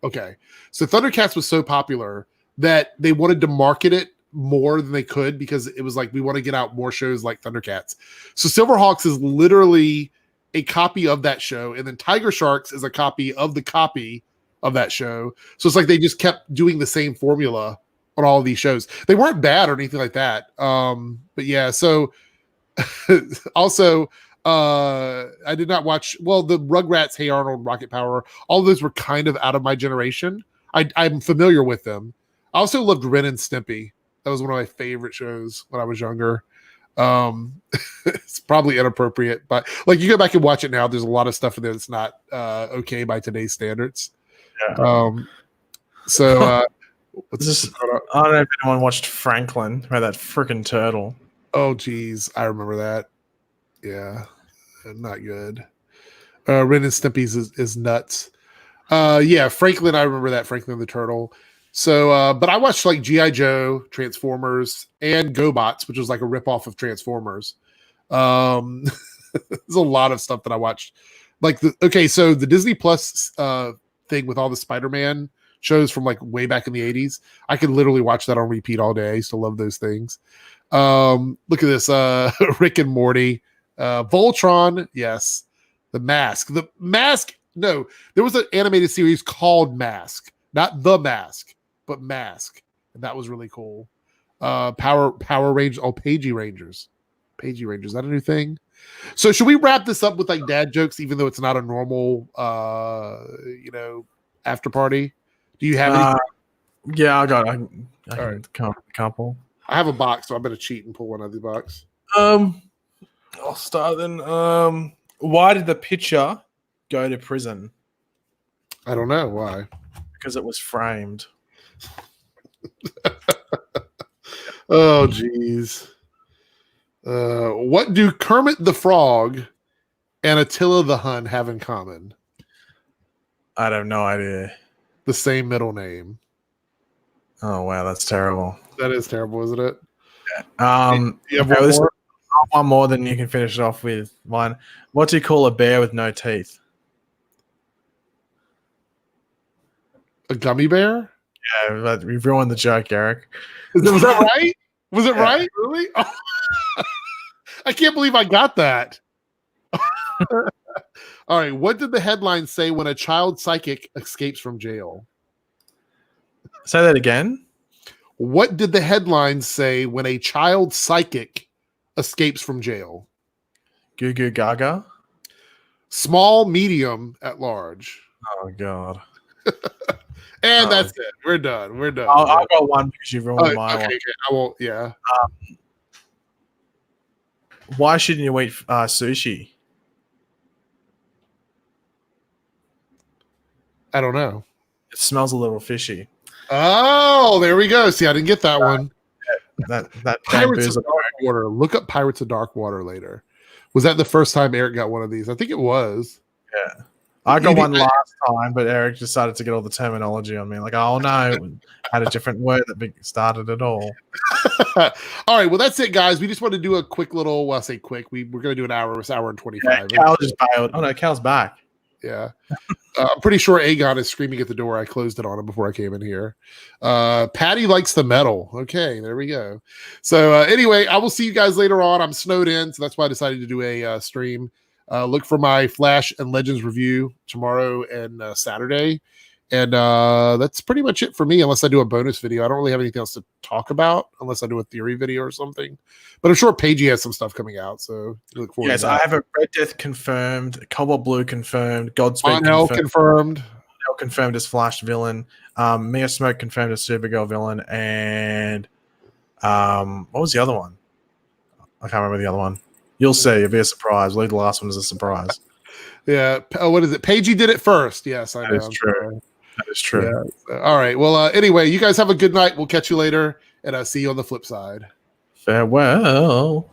A: Okay, so Thundercats was so popular that they wanted to market it more than they could because it was like we want to get out more shows like Thundercats. So Silverhawks is literally a copy of that show, and then Tiger Sharks is a copy of that show. So it's like they just kept doing the same formula on all of these shows. They weren't bad or anything like that. But yeah, so also I did not watch the Rugrats, Hey Arnold, Rocket Power. All of those were kind of out of my generation. I'm familiar with them. I also loved Ren and Stimpy. That was one of my favorite shows when I was younger. It's probably inappropriate, but like you go back and watch it now, there's a lot of stuff in there that's not okay by today's standards.
B: Yeah.
A: So
B: I don't know if anyone watched Franklin, right? That freaking turtle.
A: Oh geez, I remember that. Yeah, not good. Ren and Stimpy's is nuts. Yeah, Franklin, I remember that, Franklin the Turtle. So, but I watched like G.I. Joe, Transformers, and GoBots, which was like a ripoff of Transformers. There's a lot of stuff that I watched. Like so the Disney Plus thing with all the Spider-Man shows from like way back in the 80s. I could literally watch that on repeat all day. I used to love those things. Look at this, Rick and Morty, Voltron, yes. The Mask. No, there was an animated series called Mask. Not The Mask, but Mask. And that was really cool. Power Rangers. Oh, Pagey Rangers. Pagey Rangers. Is that a new thing? So should we wrap this up with like dad jokes, even though it's not a normal, after party? Do you have any?
B: Yeah, I can come up with a couple.
A: I have a box, so I'm going to cheat and pull one out of the box.
B: I'll start then. Why did the pitcher go to prison?
A: I don't know why.
B: Because it was framed.
A: Oh, geez. What do Kermit the Frog and Attila the Hun have in common?
B: I have no idea.
A: The same middle name.
B: Oh, wow, that's terrible.
A: That is terrible, isn't it?
B: Yeah.
A: You have one more?
B: One more, then you can finish it off with one. What do you call a bear with no teeth?
A: A gummy bear?
B: Yeah, but we've ruined the joke, Eric.
A: Was that right? Was it right? Really? Oh. I can't believe I got that. All right. What did the headline say when a child psychic escapes from jail?
B: Say that again.
A: What did the headline say when a child psychic escapes from jail?
B: Goo goo gaga?
A: Small, medium, at large.
B: Oh, God.
A: And that's it. We're done.
B: I'll go one because you've ruined my one.
A: Okay. I won't. Yeah.
B: Why shouldn't you eat sushi?
A: I don't know.
B: It smells a little fishy.
A: Oh, there we go. See, I didn't get that one.
B: That
A: Pirates of Dark Water. Look up Pirates of Dark Water later. Was that the first time Eric got one of these? I think it was.
B: Yeah. I got one last time, but Eric decided to get all the terminology on me. Like, oh no, it had a different word that started it all.
A: All right, well, that's it, guys. We just want to do a quick little, well, I say quick. We're going to do an hour. It's an hour and 25.
B: Yeah, Cal just bailed. Oh no, Cal's back.
A: Yeah. I'm pretty sure Aegon is screaming at the door. I closed it on him before I came in here. Patty likes the metal. Okay, there we go. So anyway, I will see you guys later on. I'm snowed in, so that's why I decided to do a stream. Look for my Flash and Legends review tomorrow and Saturday. And that's pretty much it for me, unless I do a bonus video. I don't really have anything else to talk about, unless I do a theory video or something. But I'm sure Pagey has some stuff coming out, so look forward to that.
B: I have a Red Death confirmed, Cobalt Blue confirmed, Godspeed
A: confirmed.
B: Confirmed as Flash villain, Mia Smoke confirmed as Supergirl villain, and what was the other one? I can't remember the other one. You'll see. It'll be a surprise. Leave the last one as a surprise.
A: Yeah. What is it? Pagey did it first. Yes, I know.
B: That is true. That is true.
A: Yeah. All right. Well, anyway, you guys have a good night. We'll catch you later, and I'll see you on the flip side.
B: Farewell.